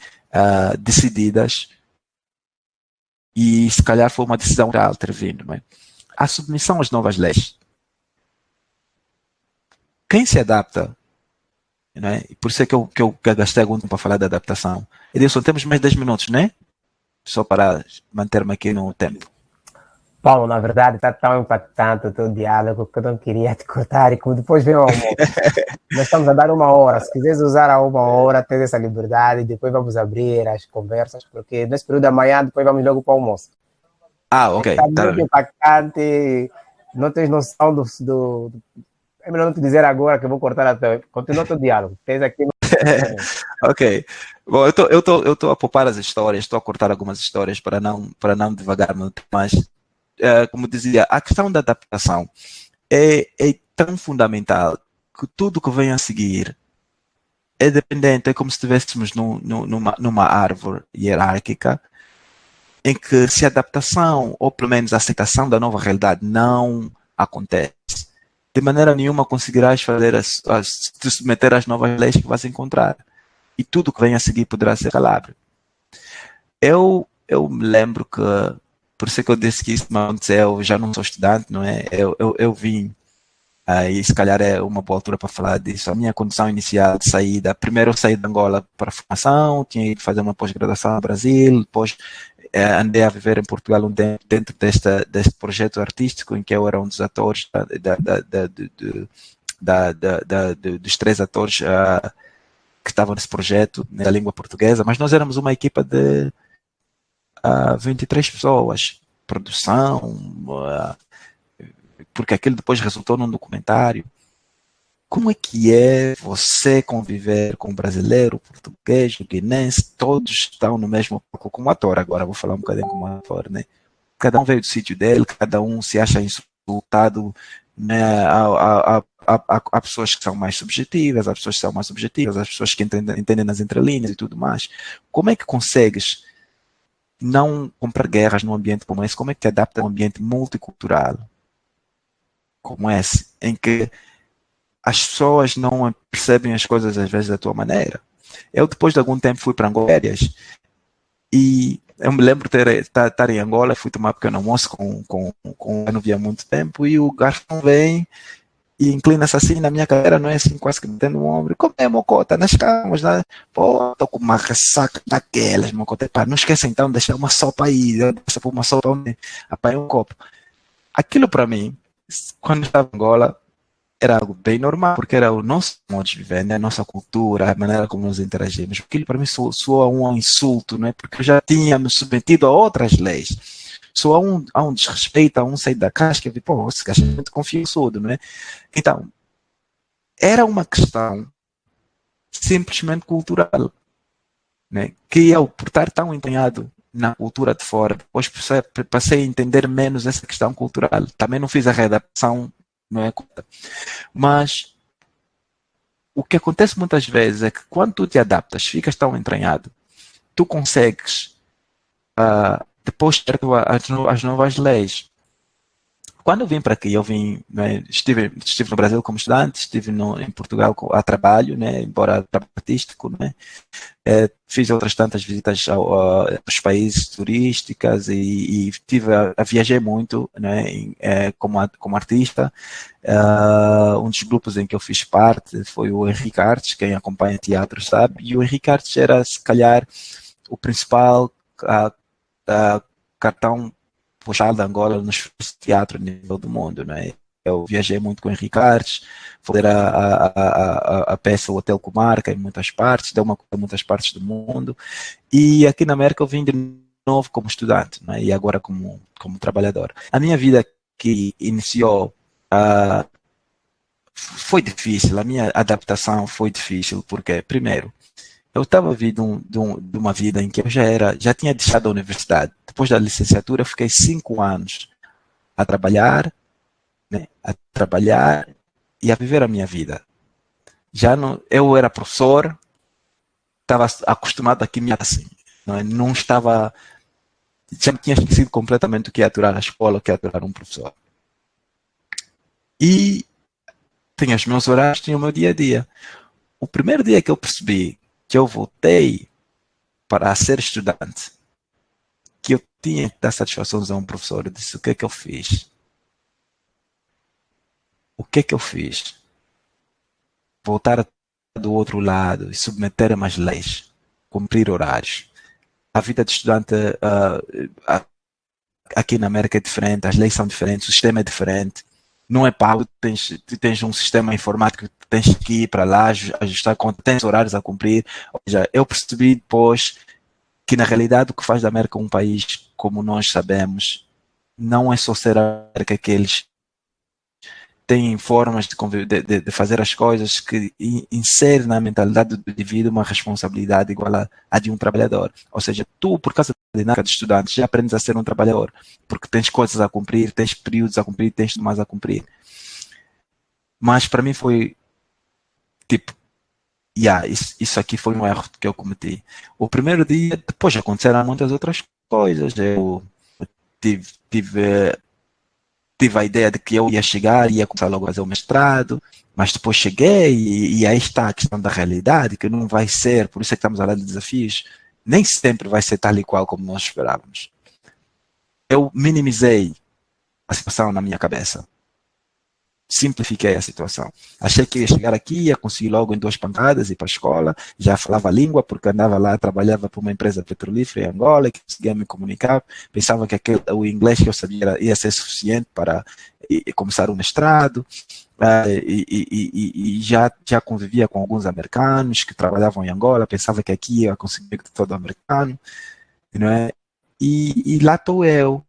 decididas e se calhar foi uma decisão real ter vindo, não é? A submissão às novas leis. Quem se adapta, né? E por isso é que eu gastei algum tempo para falar da adaptação. Edilson, temos mais 10 minutos, né? Só para manter-me aqui no tempo. Paulo, na verdade, está tão impactante o teu diálogo que eu não queria te cortar e como depois vem o almoço. Nós estamos a dar 1 hora. Se quiseres usar a 1 hora, tens essa liberdade e depois vamos abrir as conversas, porque nesse período da manhã depois vamos logo para o almoço. Ok. Está muito impactante. Não tens noção do... É melhor não te dizer agora que eu vou cortar até. Continua o teu diálogo. Tens aqui. Ok. Bom, eu tô a poupar as histórias, estou a cortar algumas histórias para não devagar muito, mas como dizia, a questão da adaptação é tão fundamental que tudo que vem a seguir é dependente, é como se estivéssemos numa árvore hierárquica em que se a adaptação, ou pelo menos a aceitação da nova realidade não acontece, de maneira nenhuma conseguirás te submeter às novas leis que vais encontrar. E tudo que vem a seguir poderá ser calado. Eu me lembro que, por isso é que eu disse que isso me aconteceu, eu já não sou estudante, não é? Eu vim, e se calhar é uma boa altura para falar disso. A minha condição inicial de saída, primeiro eu saí de Angola para a formação, tinha ido fazer uma pós-graduação no Brasil, depois andei a viver em Portugal dentro deste projeto artístico em que eu era um dos atores dos 3 atores que estavam nesse projeto na língua portuguesa, mas nós éramos uma equipa de 23 pessoas, produção, porque aquilo depois resultou num documentário. Como é que é você conviver com brasileiro, português, guinense, todos estão no mesmo palco como ator, agora vou falar um bocadinho como ator, né? Cada um veio do sítio dele, cada um se acha insultado, né? Há pessoas que são mais subjetivas, há pessoas que são mais objetivas, há pessoas que entendem nas entrelinhas e tudo mais. Como é que consegues não comprar guerras num ambiente como esse? Como é que te adapta a um ambiente multicultural como esse, em que as pessoas não percebem as coisas às vezes da tua maneira? Eu, depois de algum tempo, fui para Angola e eu me lembro de estar em Angola, fui tomar um pequeno almoço com eu não via há muito tempo, e o garçom vem e inclina-se assim na minha cadeira, não é assim, quase que metendo o ombro. Como é, Mocota? Nas camas, né? Pô, estou com uma ressaca daquelas, Mocota. Pá, não esqueça então de deixar uma sopa aí, deixa por uma sopa onde apanha um copo. Aquilo para mim, quando estava em Angola, era algo bem normal, porque era o nosso modo de viver, né? A nossa cultura, a maneira como nos interagimos. Aquilo para mim soa um insulto, não é? Porque eu já tinha me submetido a outras leis. Soa a um desrespeito, a um sair da casca, e pô, esse gajo é muito confiançudo, não é? Então, era uma questão simplesmente cultural, né? Que eu, por estar tão empenhado na cultura de fora, depois passei a entender menos essa questão cultural. Também não fiz a readaptação, não é? Mas o que acontece muitas vezes é que quando tu te adaptas, ficas tão entranhado, tu consegues depois ter as novas leis. Quando eu vim para aqui, né, estive no Brasil como estudante, estive em Portugal a trabalho, né, embora artístico, né, fiz outras tantas visitas aos países turísticas e viajei muito, né, como artista. Um dos grupos em que eu fiz parte foi o Henrique Artes, quem acompanha teatro sabe, e o Henrique Artes era, se calhar, o principal cartão postal de Angola nos teatros a nível do mundo, né? Eu viajei muito com o Henrique Artes, fui ver a peça O Hotel Comarca em muitas partes, deu uma coisa em muitas partes do mundo, e aqui na América eu vim de novo como estudante, né? E agora como trabalhador. A minha vida que iniciou foi difícil, a minha adaptação foi difícil, porque, primeiro, eu estava vindo de uma vida em que eu já tinha deixado a universidade. Depois da licenciatura, eu fiquei 5 anos a trabalhar, né, e a viver a minha vida. Eu era professor, estava acostumado a caminhar assim, não estava, já tinha esquecido completamente o que é aturar a escola, o que é aturar um professor. E tinha os meus horários, tinha o meu dia a dia. O primeiro dia que eu percebi que eu voltei para ser estudante, que eu tinha que dar satisfações a um professor, eu disse, o que é que eu fiz? O que é que eu fiz? Voltar do outro lado e submeter a mais leis, cumprir horários. A vida de estudante aqui na América é diferente, as leis são diferentes, o sistema é diferente. Não é pago, tens um sistema informático que tens que ir para lá, ajustar conta, tens horários a cumprir. Ou seja, eu percebi depois que na realidade o que faz da América um país, como nós sabemos, não é só ser a América, que eles têm formas de fazer as coisas que inserem na mentalidade do indivíduo uma responsabilidade igual a de um trabalhador. Ou seja, tu, por causa da dinâmica de estudantes, já aprendes a ser um trabalhador, porque tens coisas a cumprir, tens períodos a cumprir, tens mais a cumprir. Mas para mim foi tipo, isso aqui foi um erro que eu cometi. O primeiro dia, depois aconteceram muitas outras coisas. Eu tive a ideia de que eu ia chegar, ia começar logo a fazer o mestrado, mas depois cheguei e aí está a questão da realidade, que não vai ser, por isso é que estamos a falar de desafios, nem sempre vai ser tal e qual como nós esperávamos. Eu minimizei a situação na minha cabeça. Simplifiquei a situação. Achei que ia chegar aqui, ia conseguir logo em 2 pancadas, ir para a escola, já falava a língua, porque andava lá, trabalhava para uma empresa petrolífera em Angola, que conseguia me comunicar, pensava que o inglês que eu sabia ia ser suficiente para começar o mestrado, e já convivia com alguns americanos que trabalhavam em Angola, pensava que aqui ia conseguir todo americano, não é? E lá estou eu,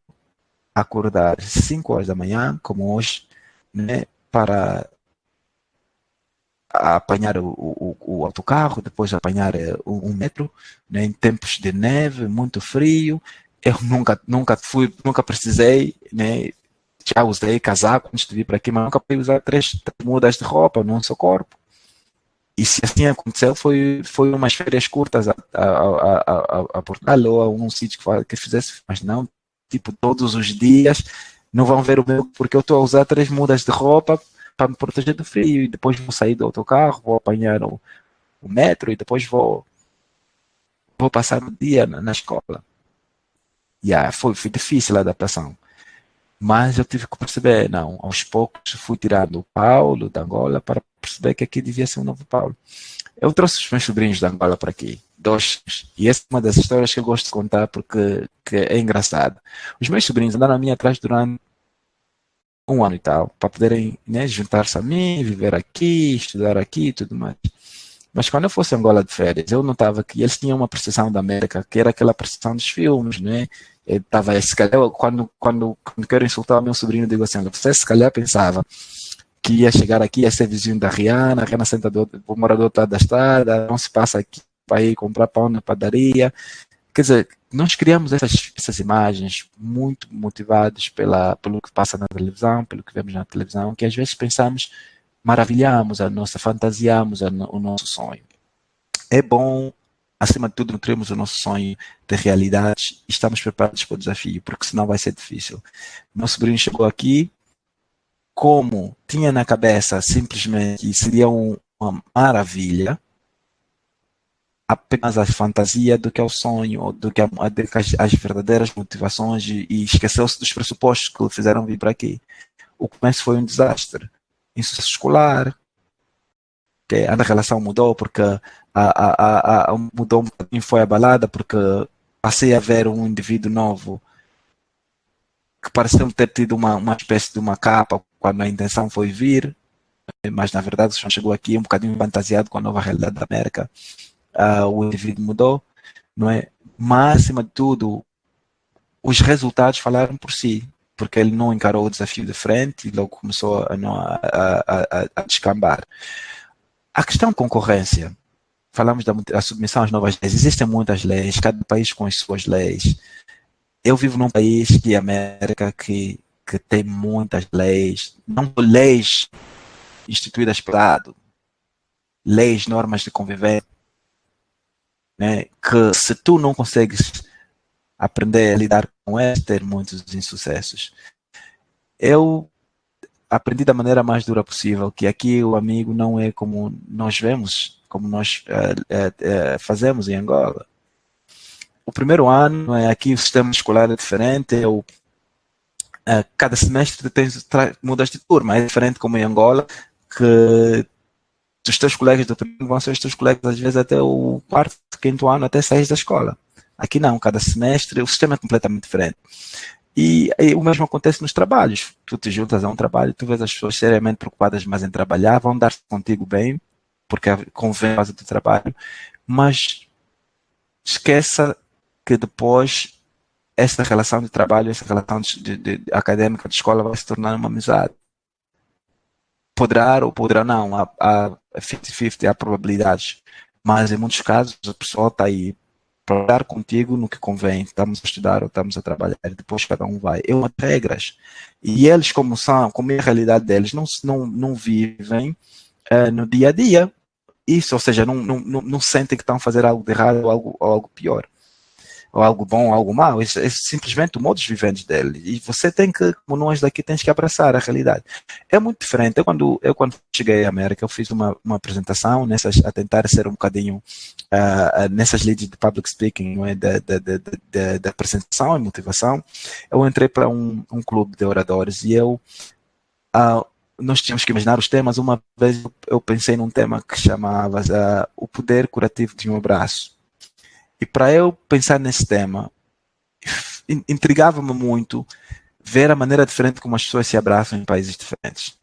a acordar 5 horas da manhã, como hoje, né, para apanhar o autocarro, depois apanhar um metro, né, em tempos de neve, muito frio. Eu nunca precisei, né, já usei casaco antes de vir para aqui, mas nunca pude usar 3 mudas de roupa num só corpo. E se assim aconteceu, foi umas férias curtas a Portugal ou a um sítio que fizesse, mas não, tipo, todos os dias não vão ver o meu, porque eu estou a usar 3 mudas de roupa para me proteger do frio, e depois vou sair do autocarro, vou apanhar o metro e depois vou passar o dia na escola. Foi difícil a adaptação. Mas eu tive que perceber, não, aos poucos fui tirando o Paulo da Angola para perceber que aqui devia ser um novo Paulo. Eu trouxe os meus sobrinhos da Angola para aqui, 2, e essa é uma das histórias que eu gosto de contar porque que é engraçado. Os meus sobrinhos andaram a mim atrás durante 1 ano e tal, para poderem, né, juntar-se a mim, viver aqui, estudar aqui e tudo mais. Mas quando eu fosse a Angola de férias, eu notava que eles tinham uma percepção da América, que era aquela percepção dos filmes, né? Eu tava, se calhar, quando quero insultar o meu sobrinho, eu digo assim, você se calhar pensava que ia chegar aqui, ia ser vizinho da Rihanna, a Rihanna senta vou morar do outro lado da estrada, não se passa aqui para ir comprar pão na padaria. Quer dizer, nós criamos essas imagens muito motivadas pelo que passa na televisão, pelo que vemos na televisão, que às vezes pensamos, maravilhamos fantasiamos o nosso sonho. É bom, acima de tudo, nutrirmos o nosso sonho de realidade e estamos preparados para o desafio, porque senão vai ser difícil. Meu sobrinho chegou aqui, como tinha na cabeça simplesmente que seria uma maravilha, apenas a fantasia do que é o sonho, do que as verdadeiras motivações e esqueceu-se dos pressupostos que o fizeram vir para aqui. O começo foi um desastre. Insucesso escolar, que a relação mudou porque mudou um pouquinho, foi abalada porque passei a ver um indivíduo novo que pareceu ter tido uma espécie de uma capa quando a intenção foi vir, mas na verdade só chegou aqui um bocadinho fantasiado com a nova realidade da América. O indivíduo mudou, não é? Mas, acima de tudo, os resultados falaram por si, porque ele não encarou o desafio de frente e logo começou a descambar. A questão de concorrência, falamos da submissão às novas leis, existem muitas leis, cada país com as suas leis. Eu vivo num país que é a América, que tem muitas leis, não leis instituídas pelo Estado, leis, normas de convivência, né, que se tu não consegues aprender a lidar com elas, ter muitos insucessos. Eu aprendi da maneira mais dura possível que aqui o amigo não é como nós vemos, como nós fazemos em Angola. O primeiro ano, aqui o sistema escolar é diferente, cada semestre mudas de turma, é diferente como em Angola, que os teus colegas do primeiro vão ser os teus colegas às vezes até o 4º, 5º ano, até sair da escola. Aqui não, cada semestre o sistema é completamente diferente. E o mesmo acontece nos trabalhos. Tu te juntas a um trabalho, tu vês as pessoas seriamente preocupadas mais em trabalhar, vão dar-se contigo bem, porque convém fazer o teu trabalho, mas esqueça que depois essa relação de trabalho, essa relação de acadêmica de escola vai se tornar uma amizade. Poderá ou poderá não, há 50-50, há probabilidades, mas em muitos casos a pessoa está aí para dar contigo no que convém, estamos a estudar ou estamos a trabalhar, e depois cada um vai. É uma regras. E eles, como é a realidade deles, não vivem no dia a dia isso, ou seja, não sentem que estão a fazer algo de errado ou algo pior, ou algo bom ou algo mau, é simplesmente o modo de viver dele, e você tem que, como nós daqui, tens que abraçar a realidade. É muito diferente. Eu quando cheguei à América, eu fiz uma apresentação a tentar ser um bocadinho nessas leads de public speaking, não é? Da apresentação e motivação. Eu entrei para um clube de oradores e nós tínhamos que imaginar os temas. Uma vez eu pensei num tema que chamava o poder curativo de um abraço. E para eu pensar nesse tema, intrigava-me muito ver a maneira diferente como as pessoas se abraçam em países diferentes.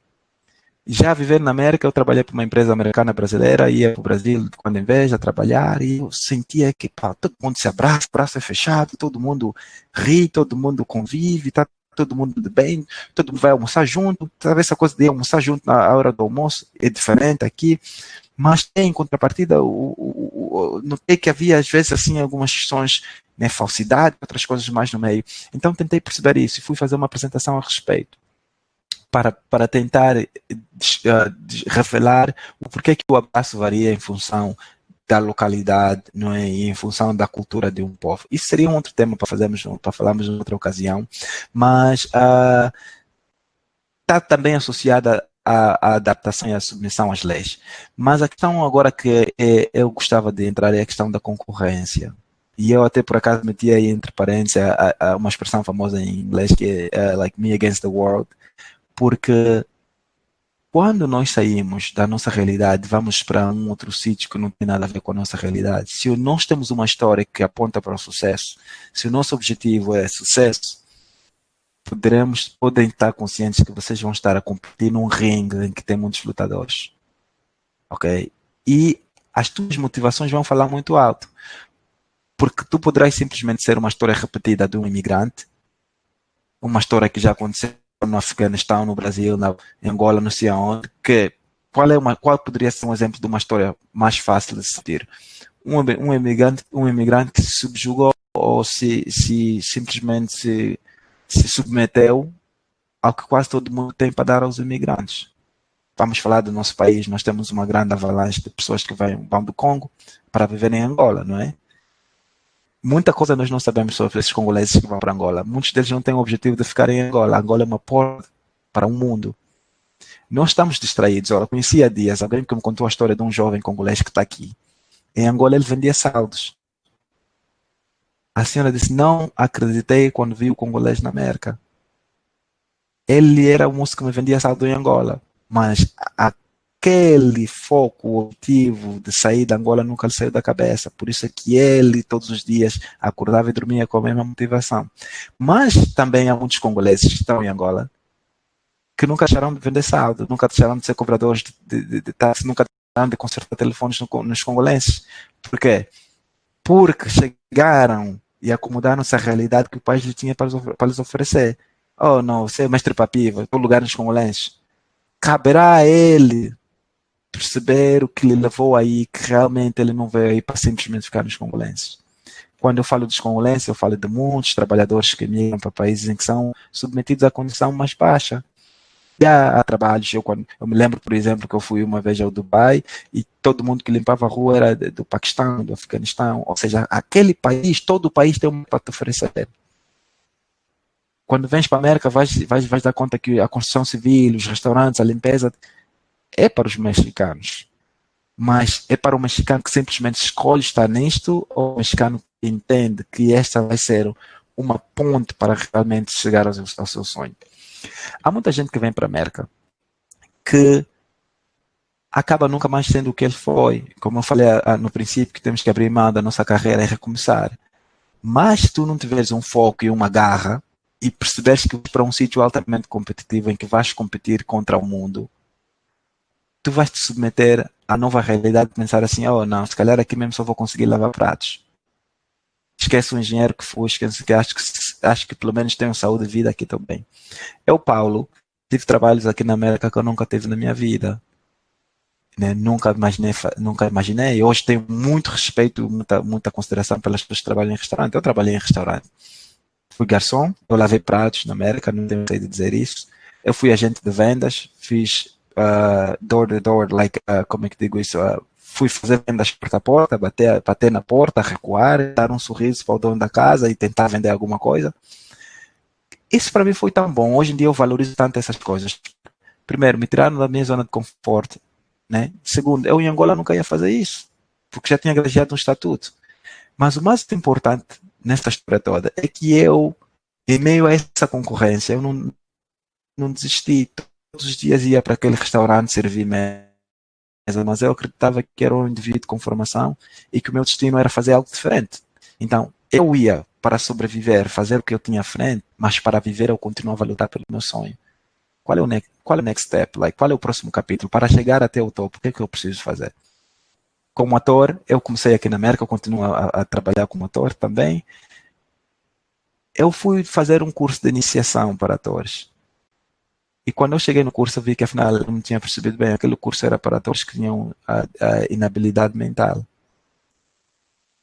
Já a viver na América, eu trabalhei para uma empresa americana brasileira, ia para o Brasil quando em vez a trabalhar, e eu sentia que todo mundo se abraça, o braço é fechado, todo mundo ri, todo mundo convive, tá todo mundo de bem, todo mundo vai almoçar junto. Talvez essa coisa de almoçar junto na hora do almoço é diferente aqui, mas em contrapartida, notei que havia às vezes assim algumas questões, né, falsidade, outras coisas mais no meio. Então tentei perceber isso e fui fazer uma apresentação a respeito, para tentar revelar o porquê que o abraço varia em função da localidade, não é? E em função da cultura de um povo. Isso seria um outro tema para falarmos em outra ocasião, mas está também associada a adaptação e a submissão às leis. Mas a questão agora que eu gostava de entrar é a questão da concorrência. E eu até por acaso meti aí entre parênteses uma expressão famosa em inglês que é like me against the world, porque quando nós saímos da nossa realidade, vamos para um outro sítio que não tem nada a ver com a nossa realidade. Se nós temos uma história que aponta para o sucesso, se o nosso objetivo é sucesso, podem estar conscientes que vocês vão estar a competir num ringue em que tem muitos lutadores. Ok? E as tuas motivações vão falar muito alto. Porque tu poderás simplesmente ser uma história repetida de um imigrante, uma história que já aconteceu no Afeganistão, no Brasil, em Angola, não sei aonde, qual poderia ser um exemplo de uma história mais fácil de seguir? Um imigrante que se subjugou ou se simplesmente se submeteu ao que quase todo mundo tem para dar aos imigrantes. Vamos falar do nosso país, nós temos uma grande avalanche de pessoas que vão do Congo para viver em Angola, não é? Muita coisa nós não sabemos sobre esses congoleses que vão para Angola. Muitos deles não têm o objetivo de ficar em Angola. Angola é uma porta para o mundo. Nós estamos distraídos. Olha, conheci há dias alguém que me contou a história de um jovem congolês que está aqui. Em Angola ele vendia saldos. A senhora disse, não acreditei quando vi o congolês na América. Ele era o moço que me vendia saldo em Angola. Mas aquele foco, o objetivo de sair da Angola nunca lhe saiu da cabeça. Por isso é que ele todos os dias acordava e dormia com a mesma motivação. Mas também há muitos congoleses que estão em Angola que nunca deixaram de vender saldo, nunca deixaram de ser cobradores de táxi, nunca deixaram de consertar telefones nos congolenses. Por quê? Porque chegaram e acomodaram-se à realidade que o país lhe tinha para lhes oferecer. Oh não, você é mestre papiva, todo lugar nos congolenses. Caberá a ele perceber o que lhe levou aí, que realmente ele não veio aí para simplesmente ficar nos congolenses. Quando eu falo dos congolenses, eu falo de muitos trabalhadores que migram para países em que são submetidos à condição mais baixa. E há trabalhos, eu me lembro, por exemplo, que eu fui uma vez ao Dubai e todo mundo que limpava a rua era do Paquistão, do Afeganistão, ou seja, aquele país, todo o país tem muito para te oferecer. Quando vens para a América, vais dar conta que a construção civil, os restaurantes, a limpeza, é para os mexicanos. Mas é para o mexicano que simplesmente escolhe estar nisto, ou o mexicano que entende que esta vai ser uma ponte para realmente chegar ao seu sonho. Há muita gente que vem para a América que acaba nunca mais sendo o que ele foi. Como eu falei no princípio, que temos que abrir mão da nossa carreira e recomeçar. Mas se tu não tiveres um foco e uma garra, e perceberes que para um sítio altamente competitivo em que vais competir contra o mundo, tu vais te submeter à nova realidade de pensar assim, oh não, se calhar aqui mesmo só vou conseguir lavar pratos. Esquece o engenheiro que fui, esquece que acho que pelo menos tenho saúde e vida aqui também. Eu, Paulo, tive trabalhos aqui na América que eu nunca tive na minha vida. Né? Nunca imaginei. Hoje tenho muito respeito, muita consideração pelas pessoas que trabalham em restaurante. Eu trabalhei em restaurante. Fui garçom, eu lavei pratos na América, não tenho medo de dizer isso. Eu fui agente de vendas, fiz door-to-door, como é que digo isso? Fui fazer vendas porta a porta, bater na porta, recuar, dar um sorriso para o dono da casa e tentar vender alguma coisa. Isso para mim foi tão bom. Hoje em dia eu valorizo tanto essas coisas. Primeiro, me tiraram da minha zona de conforto. Né? Segundo, eu em Angola nunca ia fazer isso, porque já tinha granjeado um estatuto. Mas o mais importante nesta história toda é que eu, em meio a essa concorrência, eu não desisti. Todos os dias ia para aquele restaurante servir mesa, mas eu acreditava que era um indivíduo com formação e que o meu destino era fazer algo diferente. Então, eu ia para sobreviver, fazer o que eu tinha à frente, mas para viver eu continuava a lutar pelo meu sonho. Qual é o next step? Qual é o próximo capítulo? Para chegar até o topo, o que é que eu preciso fazer? Como ator, eu comecei aqui na América, eu continuo a trabalhar como ator também. Eu fui fazer um curso de iniciação para atores. E quando eu cheguei no curso, eu vi que afinal eu não tinha percebido bem. Aquele curso era para atores que tinham a inabilidade mental.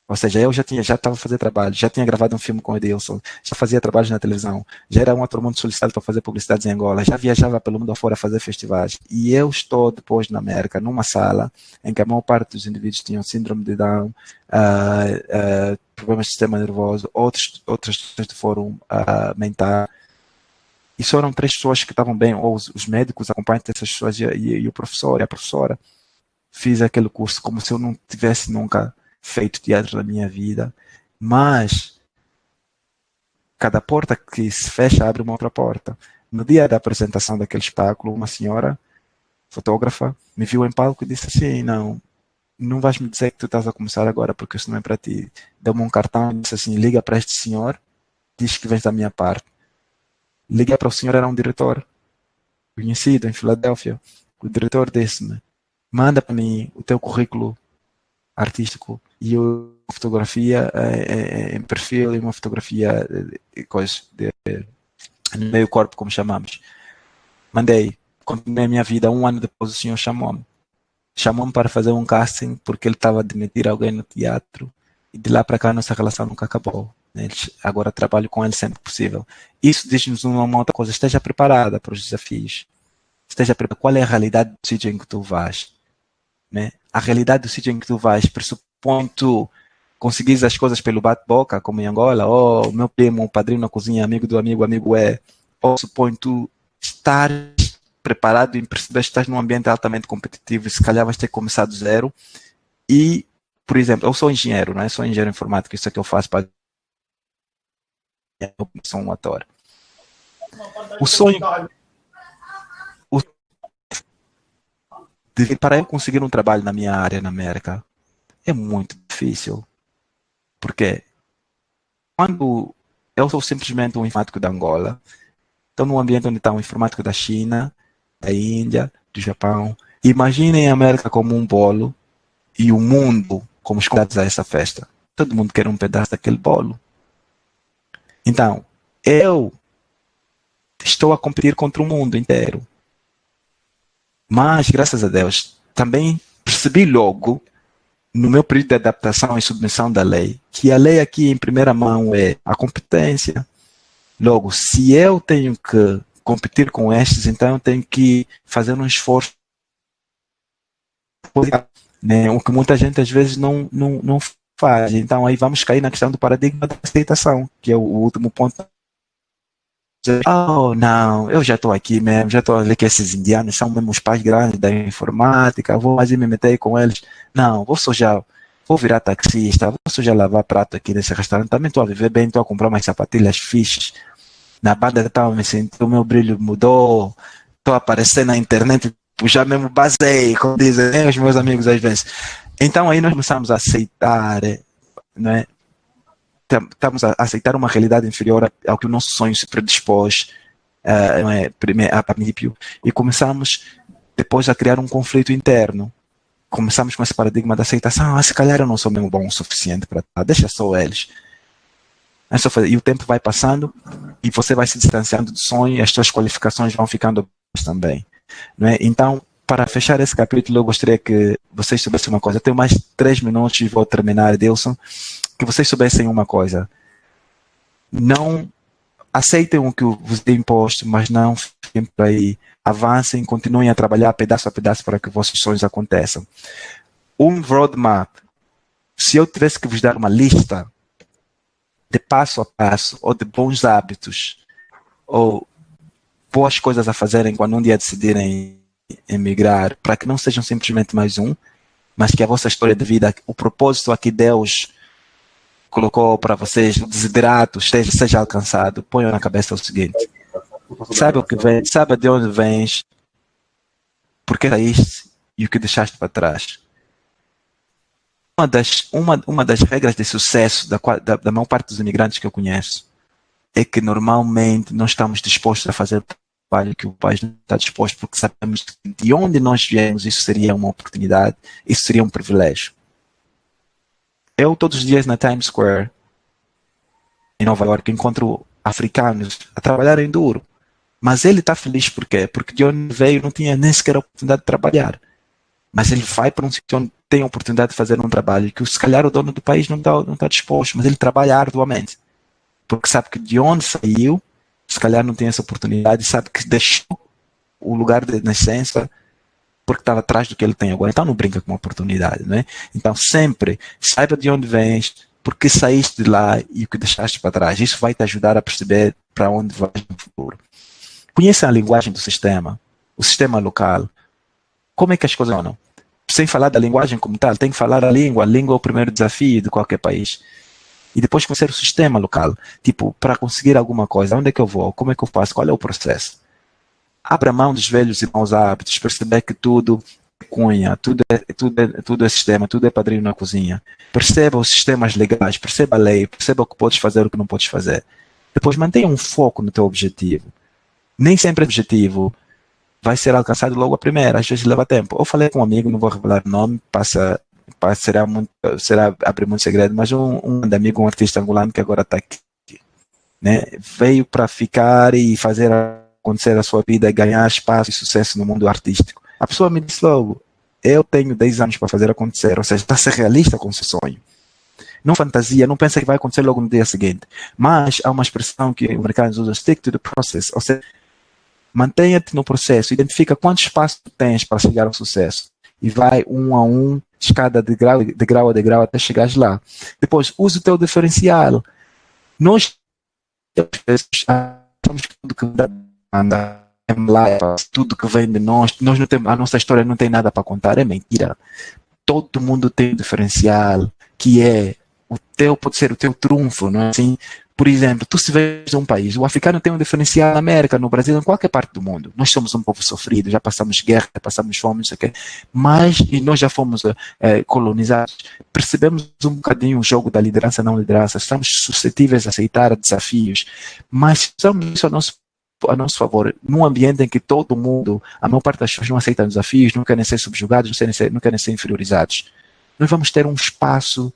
Ou seja, eu já estava a fazer trabalho, já tinha gravado um filme com o Edilson, já fazia trabalhos na televisão, já era um ator muito solicitado para fazer publicidades em Angola, já viajava pelo mundo afora a fazer festivais. E eu estou depois na América, numa sala em que a maior parte dos indivíduos tinham síndrome de Down, problemas de sistema nervoso, outras questões de fórum mental. E só eram 3 pessoas que estavam bem, ou os médicos acompanhantes dessas pessoas e o professor e a professora. Fiz aquele curso como se eu não tivesse nunca feito teatro na minha vida, mas cada porta que se fecha abre uma outra porta. No dia da apresentação daquele espetáculo, uma senhora, fotógrafa, me viu em palco e disse assim, não vais me dizer que tu estás a começar agora, porque isso não é para ti. Deu-me um cartão e disse assim, liga para este senhor, diz que vens da minha parte. Liguei para o senhor, era um diretor conhecido em Filadélfia. O diretor disse-me, manda para mim o teu currículo artístico e uma fotografia em perfil e uma fotografia no meio corpo, como chamamos. Mandei, continuei a minha vida. 1 ano depois o senhor chamou-me para fazer um casting porque ele estava a demitir alguém no teatro e de lá para cá a nossa relação nunca acabou. Agora trabalho com ele sempre que possível. Isso diz-nos uma outra coisa, esteja preparada para os desafios. Esteja preparada. Qual é a realidade do sítio em que tu vais? Né? A realidade do sítio em que tu vais pressupõe tu conseguires as coisas pelo bate-boca, como em Angola, o meu primo, o padrinho na cozinha, amigo do amigo, amigo é, ou supõe tu estar preparado e perceber que estás num ambiente altamente competitivo e se calhar vais ter que começar do zero e, por exemplo, eu sou engenheiro, né? Sou engenheiro informático, isso é que eu faço para eu sou um ator. O sonho para eu conseguir um trabalho na minha área na América é muito difícil. Porque quando eu sou simplesmente um informático da Angola, estou num ambiente onde está um informático da China, da Índia, do Japão. Imaginem a América como um bolo e o mundo como os convidados a essa festa. Todo mundo quer um pedaço daquele bolo. Então, eu estou a competir contra o mundo inteiro. Mas, graças a Deus, também percebi logo, no meu período de adaptação e submissão da lei, que a lei aqui em primeira mão é a competência. Logo, se eu tenho que competir com estes, então eu tenho que fazer um esforço, né? O que muita gente às vezes não faz. Então aí vamos cair na questão do paradigma da aceitação, que é o último ponto. Oh, não, eu já estou aqui mesmo, já estou a ver que esses indianos são mesmo os pais grandes da informática, vou mais me meter com eles. Não, vou virar taxista, vou sujar lavar prato aqui nesse restaurante, também estou a viver bem, estou a comprar umas sapatilhas fixes. Na banda estava me sentindo, o meu brilho mudou, estou a aparecer na internet, já mesmo basei, como dizem os meus amigos às vezes. Então aí nós começamos a aceitar, né? Estamos a aceitar uma realidade inferior ao que o nosso sonho se predispôs a princípio e começamos depois a criar um conflito interno. Começamos com esse paradigma da aceitação, se calhar eu não sou mesmo bom o suficiente para estar, deixa só eles. E o tempo vai passando e você vai se distanciando do sonho e as suas qualificações vão ficando também. Não é? Então, para fechar esse capítulo, eu gostaria que vocês soubessem uma coisa. Eu tenho mais 3 minutos e vou terminar, Edilson. Que vocês soubessem uma coisa. Não aceitem o que vos é imposto, mas não fiquem por aí. Avancem, continuem a trabalhar pedaço a pedaço para que vossos sonhos aconteçam. Um roadmap. Se eu tivesse que vos dar uma lista de passo a passo, ou de bons hábitos, ou boas coisas a fazerem quando um dia decidirem emigrar, para que não sejam simplesmente mais um, mas que a vossa história de vida, o propósito a que Deus colocou para vocês, o desiderato seja alcançado, ponham na cabeça o seguinte: sabe o que vem, sabe de onde vens, por que saíste e o que deixaste para trás. Uma das regras de sucesso da maior parte dos imigrantes que eu conheço é que normalmente não estamos dispostos a fazer o trabalho que o país não está disposto, porque sabemos que de onde nós viemos isso seria uma oportunidade, isso seria um privilégio. Eu todos os dias na Times Square, em Nova York, encontro africanos a trabalharem duro. Mas ele está feliz por quê? Porque de onde veio não tinha nem sequer a oportunidade de trabalhar. Mas ele vai para um sítio onde tem a oportunidade de fazer um trabalho que se calhar o dono do país não está disposto, mas ele trabalha arduamente. Porque sabe que de onde saiu, se calhar não tem essa oportunidade, sabe que deixou o lugar de nascença porque estava atrás do que ele tem agora. Então não brinca com uma oportunidade, não é? Então sempre saiba de onde vens, porque saíste de lá e o que deixaste para trás. Isso vai te ajudar a perceber para onde vais no futuro. conheçam a linguagem do sistema, o sistema local, como é que as coisas funcionam. Sem falar da linguagem como tal, tem que falar a língua é o primeiro desafio de qualquer país. E depois conhecer o sistema local, tipo, para conseguir alguma coisa, onde é que eu vou, como é que eu faço, qual é o processo. Abra mão dos velhos e maus hábitos, perceber que tudo é cunha, tudo é sistema, tudo é padrinho na cozinha. Perceba os sistemas legais, perceba a lei, perceba o que podes fazer e o que não podes fazer. Depois mantenha um foco no teu objetivo. Nem sempre o objetivo vai ser alcançado logo a primeira, às vezes leva tempo. Eu falei com um amigo, não vou revelar o nome, será abrir muito segredo, mas um amigo, um artista angolano que agora está aqui, né? Veio para ficar e fazer acontecer a sua vida e ganhar espaço e sucesso no mundo artístico. A pessoa me disse logo, eu tenho 10 anos para fazer acontecer, ou seja, está a ser realista com o seu sonho. Não fantasia, não pensa que vai acontecer logo no dia seguinte. Mas há uma expressão que os americanos usam, stick to the process, ou seja, mantenha-te no processo, identifica quantos passos tens para chegar ao sucesso e vai um a um, escada de grau a degrau até chegares lá. Depois, use o teu diferencial. Nós achamos que tudo que anda tudo que vem de nós não temos, a nossa história não tem nada para contar, é mentira. Todo mundo tem um diferencial que é o teu, pode ser o teu trunfo, não é assim? Por exemplo, tu se vês de um país, o africano tem um diferencial na América, no Brasil, em qualquer parte do mundo. Nós somos um povo sofrido, já passamos guerra, já passamos fome, não sei o quê, mas e nós já fomos colonizados. Percebemos um bocadinho o jogo da liderança não liderança, estamos suscetíveis a aceitar desafios, mas usamos isso a nosso favor, num ambiente em que todo mundo, a maior parte das pessoas não aceitam desafios, não querem ser subjugados, não querem ser inferiorizados. Nós vamos ter um espaço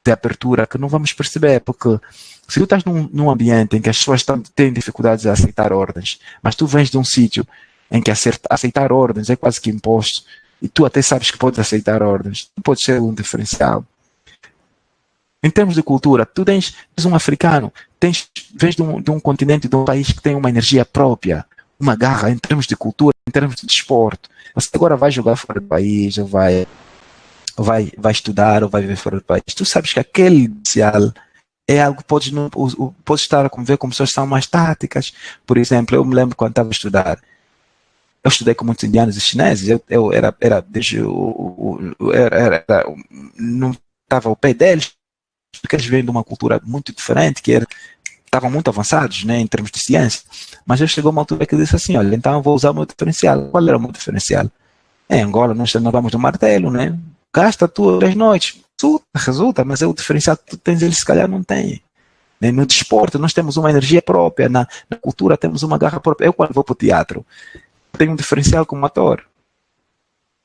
de abertura que não vamos perceber, porque se tu estás num ambiente em que as pessoas têm dificuldades a aceitar ordens, mas tu vens de um sítio em que aceitar ordens é quase que imposto, e tu até sabes que podes aceitar ordens, tu podes ser um diferencial. Em termos de cultura, tu tens um africano, vens de um continente, de um país que tem uma energia própria, uma garra em termos de cultura, em termos de desporto. Você agora vai jogar fora do país, ou vai estudar, ou vai viver fora do país. Tu sabes que aquele inicial é algo que podes estar a conviver com pessoas que são mais táticas. Por exemplo, eu me lembro quando estava a estudar, eu estudei com muitos indianos e chineses, eu não estava ao pé deles, porque eles vêm de uma cultura muito diferente, estavam muito avançados, né, em termos de ciência, mas eu chegou uma altura que eu disse assim, olha, então eu vou usar o meu diferencial. Qual era o meu diferencial? Em Angola nós vamos do martelo, né, gasta 3 noites, resulta, mas é o diferencial que tu tens, eles se calhar não têm. Né? No desporto nós temos uma energia própria, na cultura temos uma garra própria. Eu quando vou para o teatro, tenho um diferencial como ator.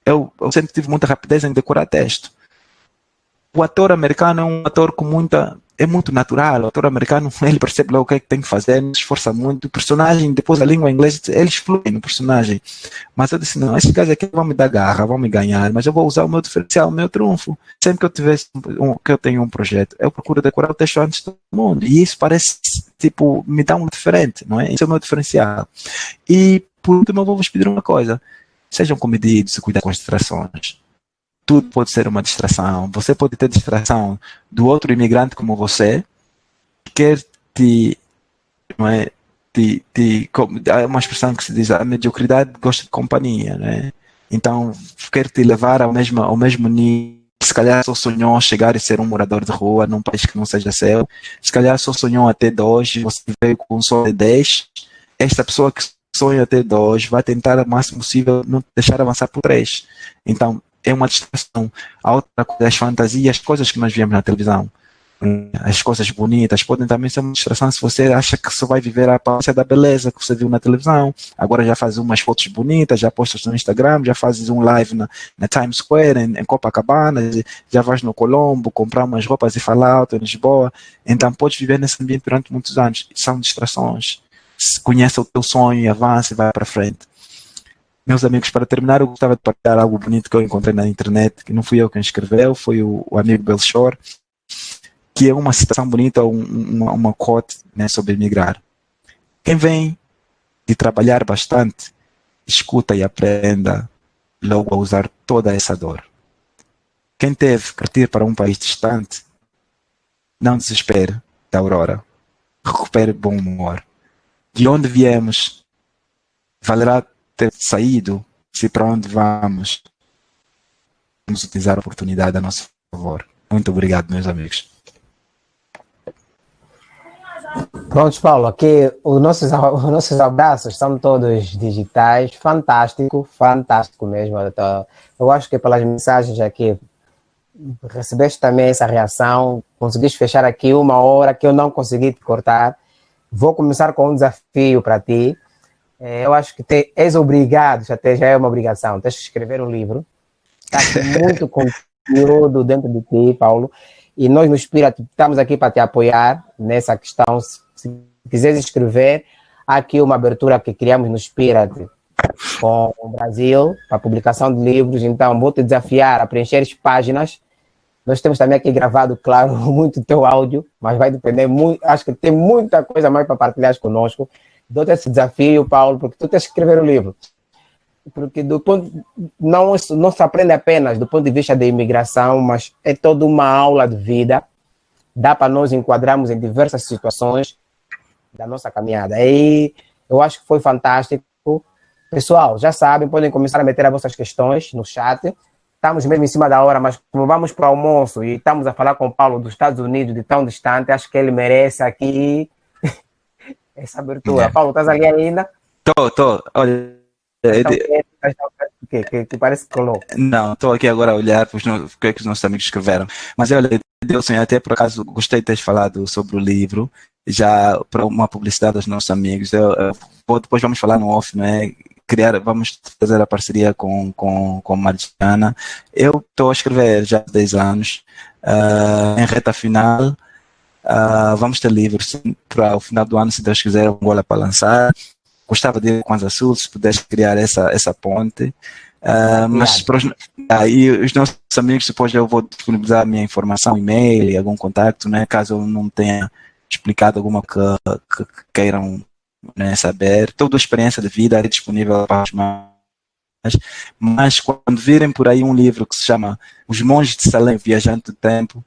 Eu sempre tive muita rapidez em decorar texto. O ator americano é um ator é muito natural. O ator americano, ele percebe logo o que é que tem que fazer, não se esforça muito. O personagem, depois a língua inglesa, eles fluem no personagem. Mas eu disse, não, esses caras aqui vão me dar garra, vão me ganhar, mas eu vou usar o meu diferencial, o meu trunfo. Sempre que eu tenho um projeto, eu procuro decorar o texto antes de todo mundo. E isso parece, tipo, me dá um diferente, não é? Isso é o meu diferencial. E, por último, eu vou vos pedir uma coisa. Sejam comedidos e cuidem com as distrações. Tudo pode ser uma distração. Você pode ter distração do outro imigrante como você, que quer não é, há uma expressão que se diz, a mediocridade gosta de companhia, né? Então, quer te levar ao mesmo nível. Se calhar só sonhou chegar e ser um morador de rua num país que não seja seu. Se calhar só sonhou até 2, você veio com um sonho de 10. Esta pessoa que sonha até 2 vai tentar o máximo possível não deixar avançar por 3. Então, é uma distração. A outra coisa, as fantasias, as coisas que nós vemos na televisão, as coisas bonitas, podem também ser uma distração se você acha que só vai viver a aparência da beleza que você viu na televisão. Agora já faz umas fotos bonitas, já postas no Instagram, já fazes um live na Times Square, em Copacabana, já vais no Colombo comprar umas roupas e falar alto em Lisboa. Então podes viver nesse ambiente durante muitos anos. São distrações. Conheça o teu sonho e avance e vai para frente. Meus amigos, para terminar, eu gostava de partilhar algo bonito que eu encontrei na internet, que não fui eu quem escreveu, foi o amigo Belchor, que é uma citação bonita, uma quote, né, sobre migrar. Quem vem de trabalhar bastante, escuta e aprenda logo a usar toda essa dor. Quem teve que partir para um país distante, não desespere da aurora, recupere bom humor. De onde viemos, valerá ter saído se para onde vamos utilizar a oportunidade a nosso favor. Muito obrigado, meus amigos. Prontos, Paulo, aqui os nossos abraços são todos digitais, fantástico, fantástico mesmo. Eu acho que pelas mensagens aqui, recebeste também essa reação, conseguiste fechar aqui 1 hora que eu não consegui te cortar. Vou começar com um desafio para ti. Eu acho que és obrigado, até já é uma obrigação, tens que escrever um livro. Está aqui muito conteúdo dentro de ti, Paulo, e nós no Inspira-te estamos aqui para te apoiar nessa questão. Se quiseres escrever, há aqui uma abertura que criamos no Inspira-te com o Brasil, para a publicação de livros, então vou te desafiar a preencher as páginas. Nós temos também aqui gravado, claro, muito teu áudio, mas vai depender muito, acho que tem muita coisa mais para partilhar conosco. Dou-te esse desafio, Paulo, porque tu tens que escrever o livro. Porque não se aprende apenas do ponto de vista da imigração, mas é toda uma aula de vida. Dá para nós enquadrarmos em diversas situações da nossa caminhada. E eu acho que foi fantástico. Pessoal, já sabem, podem começar a meter as vossas questões no chat. Estamos mesmo em cima da hora, mas como vamos para o almoço e estamos a falar com o Paulo dos Estados Unidos, de tão distante, acho que ele merece aqui essa abertura. Paulo, estás ali ainda? Tô. Olha, que parece que colou. não, estou aqui agora a olhar para o que é que os nossos amigos escreveram. Mas olha, Deus, até por acaso gostei de teres falado sobre o livro, já para uma publicidade aos nossos amigos. Depois vamos falar no off, não é? Vamos fazer a parceria com Marciana. Eu estou a escrever já há 10 anos, em reta final. Vamos ter livros para o final do ano, se Deus quiser, Angola para lançar. Gostava de ir com Kwanza Sul, se pudesse criar essa ponte. Mas e os nossos amigos, depois eu vou disponibilizar a minha informação, e-mail e algum contato, né, caso eu não tenha explicado alguma que queiram, né, saber. Toda a experiência de vida é disponível para os mais. Mas quando virem por aí um livro que se chama Os Monges de Salem, Viajante do Tempo,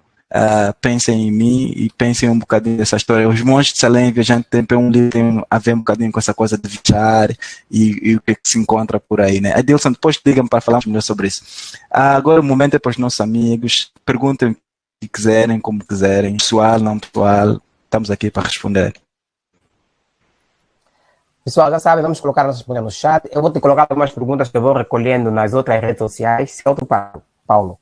pensem em mim e pensem um bocadinho dessa história. Os Monges de Salem, Viajante do Tempo, é um livro que tem a ver um bocadinho com essa coisa de viajar e o que se encontra por aí, né? Adilson, depois diga-me para falarmos melhor sobre isso. Agora o momento é para os nossos amigos, perguntem o que quiserem, como quiserem, pessoal, não pessoal, estamos aqui para responder. Pessoal, já sabem, vamos colocar nossas perguntas no chat. Eu vou te colocar algumas perguntas que eu vou recolhendo nas outras redes sociais. Certo, Paulo?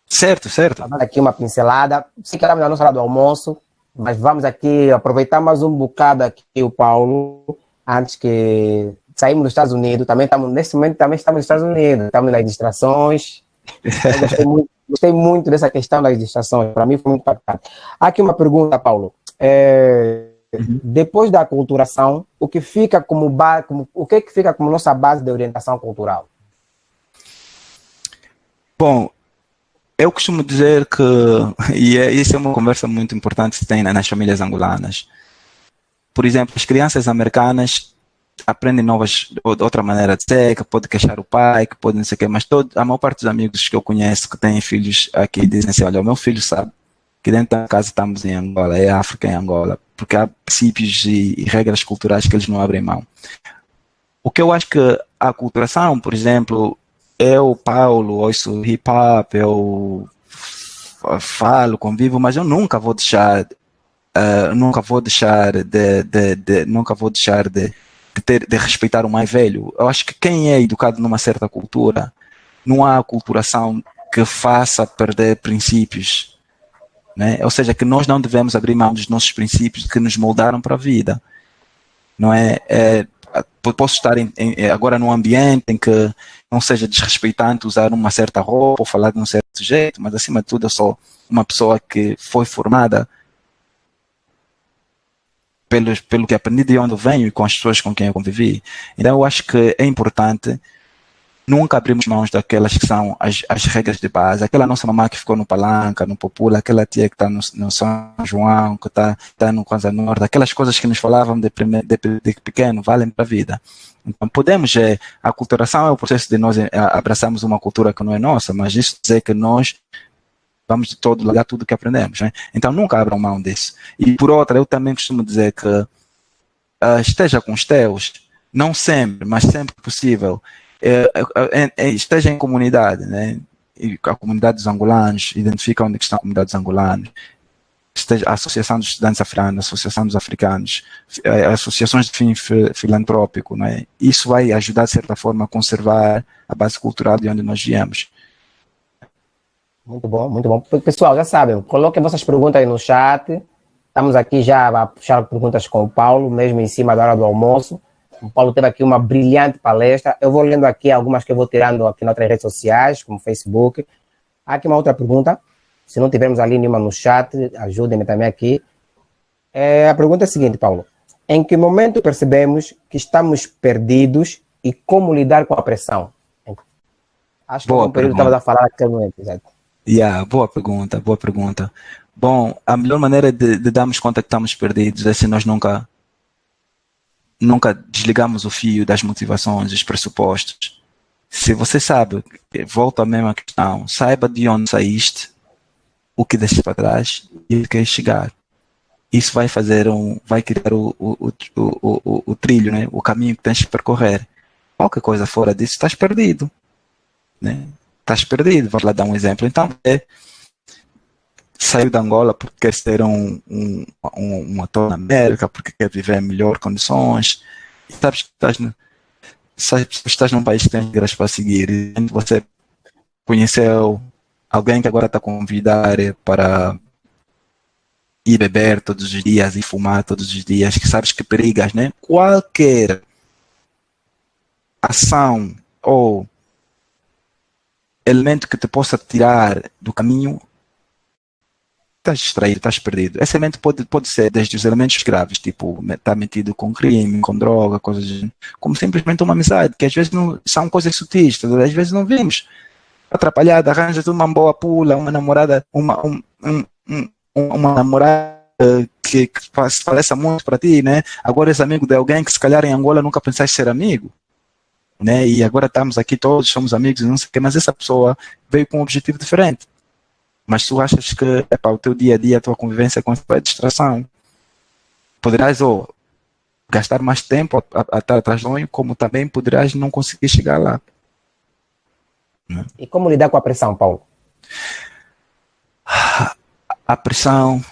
Certo. Vamos aqui uma pincelada. Se queremos na nossa hora do almoço, mas vamos aqui aproveitar mais um bocado aqui o Paulo, antes que saímos dos Estados Unidos. Nesse momento também estamos nos Estados Unidos. Estamos nas distrações. Eu gostei muito dessa questão das distrações. Para mim foi muito impactante. Há aqui uma pergunta, Paulo. Depois da aculturação, o que fica o que fica como nossa base de orientação cultural? Bom, eu costumo dizer que, isso é uma conversa muito importante que tem nas famílias angolanas. Por exemplo, as crianças americanas aprendem de outra maneira de ser, que pode queixar o pai, que pode não sei o quê, mas a maior parte dos amigos que eu conheço que têm filhos aqui dizem assim, olha, o meu filho sabe que dentro da casa estamos em Angola, é África em Angola, porque há princípios e regras culturais que eles não abrem mão. O que eu acho que a aculturação, por exemplo, eu, Paulo, ouço hip-hop, eu falo, convivo, mas eu nunca vou deixar de respeitar o mais velho. Eu acho que quem é educado numa certa cultura, não há aculturação que faça perder princípios, né? Ou seja, que nós não devemos abrir mão dos nossos princípios que nos moldaram para a vida, não é? Posso estar agora num ambiente em que não seja desrespeitante usar uma certa roupa ou falar de um certo jeito, mas acima de tudo eu sou uma pessoa que foi formada pelo que aprendi de onde eu venho e com as pessoas com quem eu convivi. Então eu acho que é importante nunca abrimos mãos daquelas que são as regras de base. Aquela nossa mamã que ficou no Palanca, no Popula, aquela tia que está no São João, que está no Kwanza Norte, aquelas coisas que nos falavam de pequeno valem para a vida. Então podemos, a aculturação é o processo de nós abraçarmos uma cultura que não é nossa, mas isso dizer que nós vamos de todo largar tudo que aprendemos, né? Então nunca abram mão disso. E por outra, eu também costumo dizer que esteja com os teus, não sempre, mas sempre que possível, esteja em comunidade, né? E a comunidade dos angolanos, identifica onde está a comunidade dos angolanos, esteja a Associação dos Estudantes Africanos, a Associação dos Africanos, associações de fim filantrópico, né? Isso vai ajudar, de certa forma, a conservar a base cultural de onde nós viemos. Muito bom, muito bom. Pessoal, já sabem, coloquem vossas perguntas aí no chat. Estamos aqui já a puxar perguntas com o Paulo, mesmo em cima da hora do almoço. O Paulo teve aqui uma brilhante palestra. Eu vou lendo aqui algumas que eu vou tirando aqui nas outras redes sociais, como Facebook. Há aqui uma outra pergunta. Se não tivermos ali nenhuma no chat, ajudem-me também aqui. A pergunta é a seguinte, Paulo. Em que momento percebemos que estamos perdidos e como lidar com a pressão? Acho que um período estava a falar naquele momento, exato. Boa pergunta, boa pergunta. Bom, a melhor maneira de darmos conta que estamos perdidos é se nós nunca desligamos o fio das motivações, dos pressupostos. Se você sabe, volta à mesma questão, saiba de onde saíste, o que deixaste para trás e onde queres chegar. Isso vai criar o trilho, né? O caminho que tens que percorrer. Qualquer coisa fora disso, estás perdido, né? Estás perdido. Vou lá dar um exemplo. Então, saiu da Angola porque quer ser um ator na América, porque quer viver em melhores condições. E sabes que estás num país que tem regras para seguir. E você conheceu alguém que agora está a convidar para ir beber todos os dias e fumar todos os dias, que sabes que perigas, né? Qualquer ação ou elemento que te possa tirar do caminho, estás distraído, estás perdido. Esse elemento pode ser desde os elementos graves, tipo, estar metido com crime, com droga, coisas assim, como simplesmente uma amizade, que às vezes não são coisas sutis, às vezes não vimos. Atrapalhada, arranja-te uma boa pula, uma namorada, uma namorada que pareça muito para ti, né? Agora és amigo de alguém que se calhar em Angola nunca pensaste ser amigo, né? E agora estamos aqui todos, somos amigos, não sei o que, mas essa pessoa veio com um objetivo diferente. Mas tu achas que para o teu dia a dia, a tua convivência com a distração, poderás gastar mais tempo a estar atrás de um, como também poderás não conseguir chegar lá. E como lidar com a pressão, Paulo? A pressão,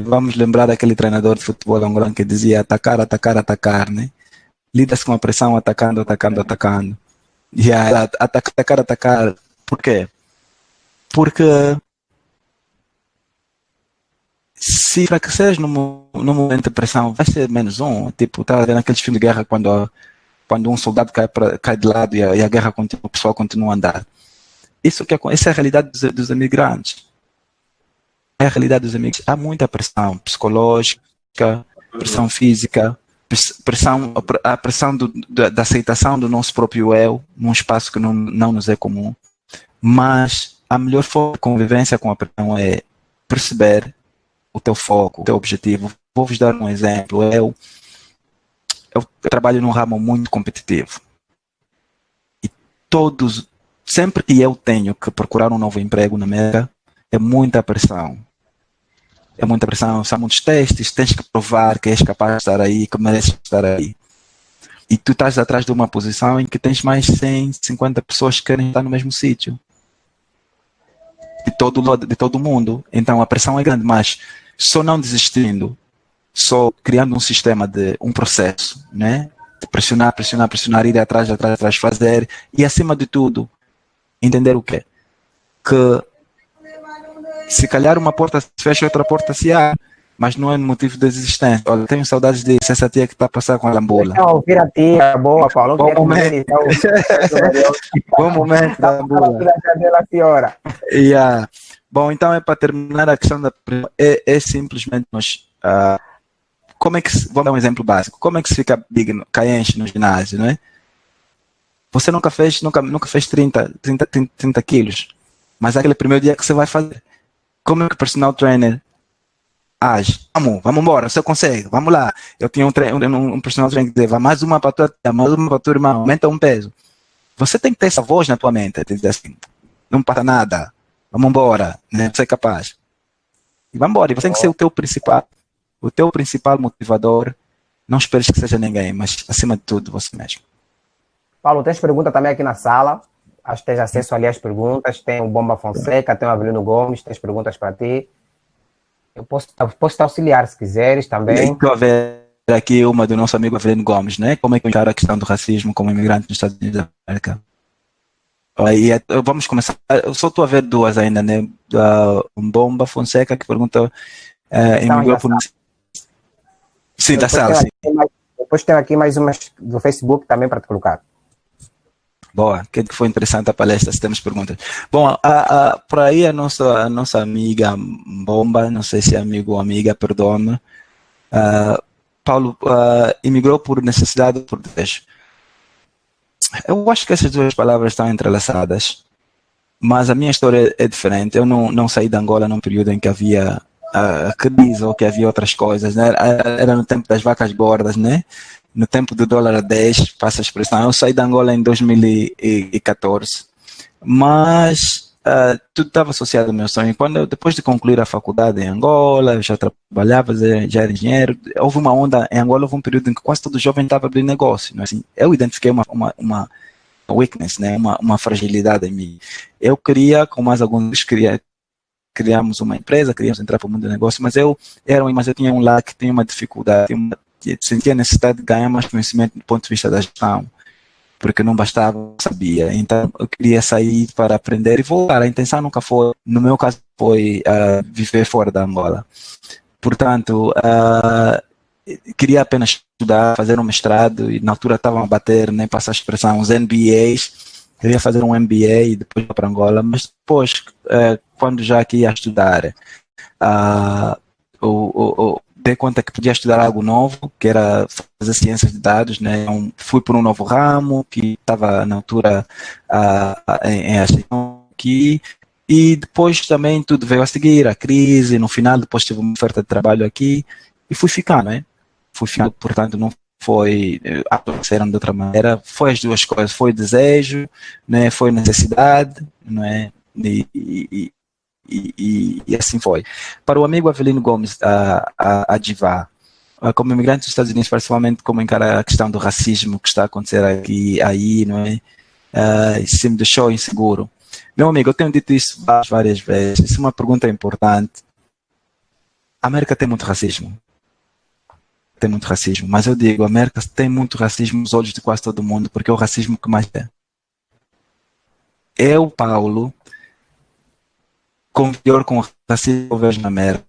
vamos lembrar daquele treinador de futebol angolano que dizia atacar, atacar, atacar, né? Lida-se com a pressão atacando, atacando, atacando. Atacar, atacar. Por quê? Porque se enfraqueceres no momento de pressão, vai ser menos um. Tipo, tá vendo aqueles filmes de guerra quando um soldado cai de lado e a guerra continua, o pessoal continua a andar. Essa é a realidade dos imigrantes. É a realidade dos imigrantes. Há muita pressão psicológica, pressão física, a pressão da aceitação do nosso próprio eu, num espaço que não nos é comum. Mas a melhor forma de convivência com a pressão é perceber o teu foco, o teu objetivo. Vou-vos dar um exemplo. Eu trabalho num ramo muito competitivo. E sempre que eu tenho que procurar um novo emprego na América, é muita pressão. É muita pressão, são muitos testes, tens que provar que és capaz de estar aí, que mereces estar aí. E tu estás atrás de uma posição em que tens mais 150 pessoas que querem estar no mesmo sítio. De todo mundo. Então a pressão é grande, mas só não desistindo, só criando um sistema um processo, né? De pressionar, ir atrás, fazer, e acima de tudo, entender o quê? Que se calhar uma porta se fecha, outra porta se abre, mas não é motivo de desistência. Olha, tenho saudades disso, essa tia que está a passar com a lambola. Não, ouvir a tia, boa, Paulo. Bom momento. Bom momento da lambola. Bom, então é para terminar a questão da é simplesmente nós vamos dar um exemplo básico. Como é que se fica digno, caenche no ginásio, não é? Você nunca fez 30 quilos, mas é aquele primeiro dia que você vai fazer. Como é que o personal trainer age? Vamos embora, você consegue, vamos lá. Eu tinha um personal trainer que dizia, mais uma para tua tia, mais uma para tua irmã, aumenta um peso. Você tem que ter essa voz na tua mente, dizer assim, não passa nada, vamos embora, né? Você é capaz. E vamos embora, e você tem que ser o teu principal motivador, Não esperes que seja ninguém, mas acima de tudo você mesmo. Paulo, tens pergunta também aqui na sala? Acho que tens acesso ali às perguntas. Tem o Bomba Fonseca, tem o Avelino Gomes, tens perguntas para ti. Eu posso te auxiliar se quiseres também. Estou a ver aqui uma do nosso amigo Avelino Gomes, né? Como é que encara a questão do racismo como imigrante nos Estados Unidos da América? Aí, vamos começar. Eu só estou a ver duas ainda, né? Um Bomba Fonseca que pergunta Estão emigrou na por. sala. Sim, da Depois sala, tenho sim. depois tenho aqui mais umas do Facebook também para te colocar. Boa, que foi interessante a palestra, se temos perguntas. Bom, por aí a nossa amiga Bomba, não sei se é amigo ou amiga, perdão-me, Paulo, imigrou por necessidade ou por desejo. Eu acho que essas duas palavras estão entrelaçadas, mas a minha história é diferente. Eu não saí de Angola num período em que havia crise ou que havia outras coisas, né? Era no tempo das vacas gordas, né? No tempo do dólar a 10, passa a expressão. Eu saí de Angola em 2014, mas tudo estava associado ao meu sonho. Depois de concluir a faculdade em Angola, eu já trabalhava, já era engenheiro. Houve uma onda em Angola, houve um período em que quase todo jovem estava abrindo negócio. Não é assim? Eu identifiquei uma weakness, né? Uma fragilidade em mim. Eu queria, com mais alguns, criamos uma empresa, queríamos entrar para o mundo do negócio, mas eu tinha um lack, tinha uma dificuldade, sentia a necessidade de ganhar mais conhecimento do ponto de vista da gestão, porque não bastava, eu sabia. Então eu queria sair para aprender e voltar. A intenção nunca foi, no meu caso, foi viver fora da Angola. Portanto, queria apenas estudar, fazer um mestrado, e na altura estavam a bater, nem passar a expressão, os MBAs. Queria fazer um MBA e depois ir para Angola, mas depois, quando já aqui ia estudar, dei conta que podia estudar algo novo, que era fazer ciências de dados, né? Então, fui por um novo ramo, que estava na altura em gestão aqui, e depois também tudo veio a seguir, a crise, no final depois tive uma oferta de trabalho aqui, e fui ficar, né? Fui ficar, portanto, não foi aconteceram de outra maneira, foi as duas coisas, foi desejo, né, foi necessidade, não é? E assim foi. Para o amigo Avelino Gomes, a Divá, como imigrante dos Estados Unidos, principalmente como encara a questão do racismo que está a acontecer aqui, aí, não é? Isso me deixou inseguro. Meu amigo, eu tenho dito isso várias vezes, isso é uma pergunta importante. A América tem muito racismo. Tem muito racismo, mas eu digo, a América tem muito racismo nos olhos de quase todo mundo, porque é o racismo que mais é. Eu, Paulo, conviver com o racismo que eu vejo na América,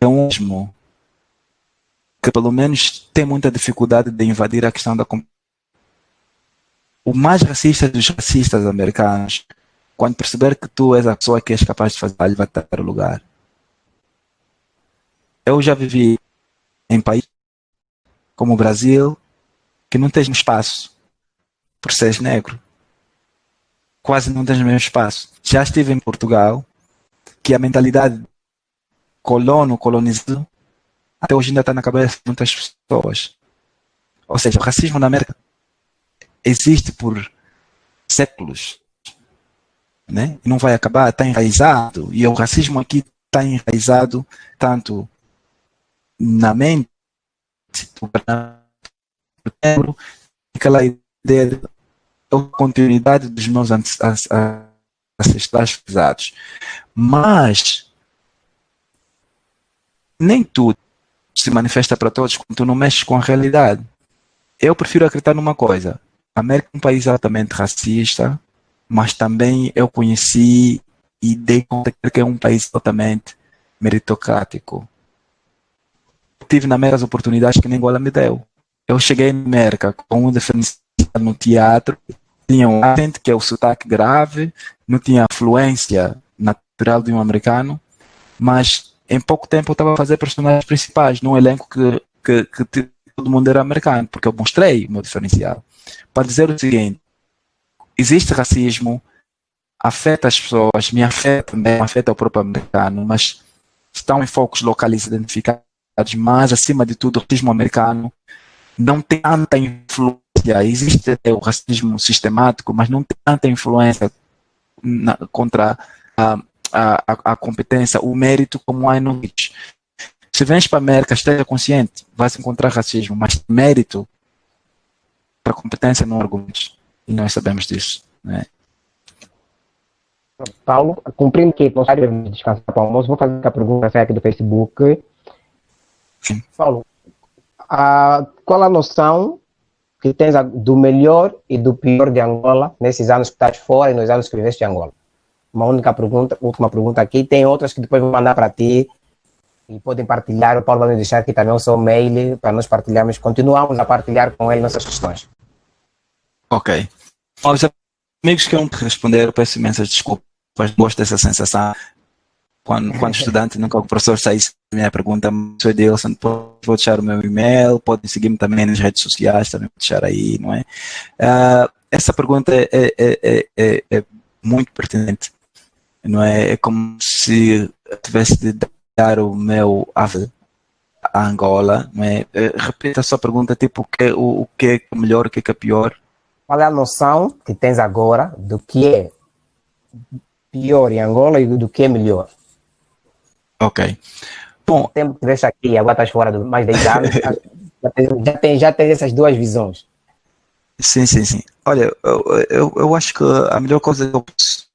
é um mesmo que pelo menos tem muita dificuldade de invadir a questão da o mais racista dos racistas americanos, quando perceber que tu és a pessoa que és capaz de fazer, ele vai ter o lugar. Eu já vivi em países como o Brasil, que não tens espaço por seres negro. Quase não tens mesmo espaço. Já estive em Portugal, que a mentalidade colonizado, até hoje ainda está na cabeça de muitas pessoas. Ou seja, o racismo na América existe por séculos, né? E não vai acabar, está enraizado. E o racismo aqui está enraizado tanto na mente do aquela ideia de continuidade dos meus ancestrais pesados. Mas nem tudo se manifesta para todos quando tu não mexes com a realidade. Eu prefiro acreditar numa coisa. A América é um país altamente racista, mas também eu conheci e dei conta que é um país altamente meritocrático. Tive na América as oportunidades que nem Angola me deu. Eu cheguei na América com um diferencial no teatro, tinha um acento que é o sotaque grave, não tinha a fluência natural de um americano, mas em pouco tempo eu estava a fazer personagens principais num elenco que todo mundo era americano, porque eu mostrei o meu diferencial. Para dizer o seguinte, existe racismo, afeta as pessoas, me afeta também, afeta o próprio americano, mas estão em focos locais identificados, mas acima de tudo o racismo americano não tem tanta influência, existe o racismo sistemático, mas não tem tanta influência contra a competência, o mérito como há no Nietzsche. Se vens para a América, esteja consciente, vais encontrar racismo, mas mérito para competência não argumentos. E nós sabemos disso, né? Paulo, cumprindo aqui, não sai de descansar para o almoço, vou fazer a pergunta aqui do Facebook. Sim. Paulo, qual a noção que tens do melhor e do pior de Angola nesses anos que estás fora e nos anos que viveste em Angola? Uma única pergunta, última pergunta aqui. Tem outras que depois vou mandar para ti e podem partilhar. O Paulo vai me deixar aqui também o seu mail para nós partilharmos. Continuamos a partilhar com ele nossas questões. Ok. Aos amigos que eu não responder, eu peço imensas desculpas. Gosto dessa sensação. Quando estudante, nunca o professor saísse da minha pergunta, sou Edilson, vou deixar o meu e-mail, podem seguir-me também nas redes sociais, também vou deixar aí, não é? Essa pergunta é muito pertinente, não é? É como se eu tivesse de dar o meu ave a Angola, não é? Repita a sua pergunta, tipo, o que é melhor, o que é pior? Qual é a noção que tens agora do que é pior em Angola e do que é melhor? Ok. Bom, o tempo que tiveste aqui, agora estás fora de mais de 10 anos, já tens essas duas visões. Sim. Olha, eu acho que a melhor coisa que eu posso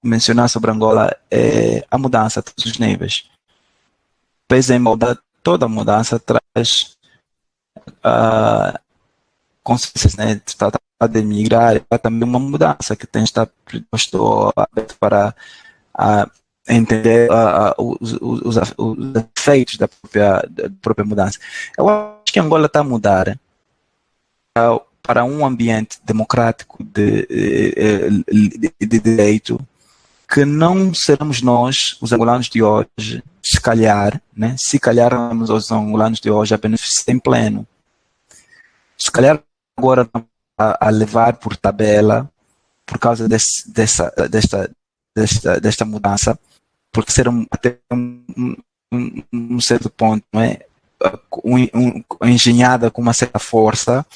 mencionar sobre Angola é a mudança a todos os níveis. Pese em mudar, toda mudança traz consciências, né? Está de emigrar, é também uma mudança que tem que estar predisposto para entender os efeitos da própria mudança. Eu acho que Angola está a mudar para um ambiente democrático de direito que não seremos nós, os angolanos de hoje, se calhar os angolanos de hoje a beneficiar em pleno. Se calhar agora a levar por tabela por causa desta mudança, porque ser até um certo ponto, não é? Engenhada com uma certa força,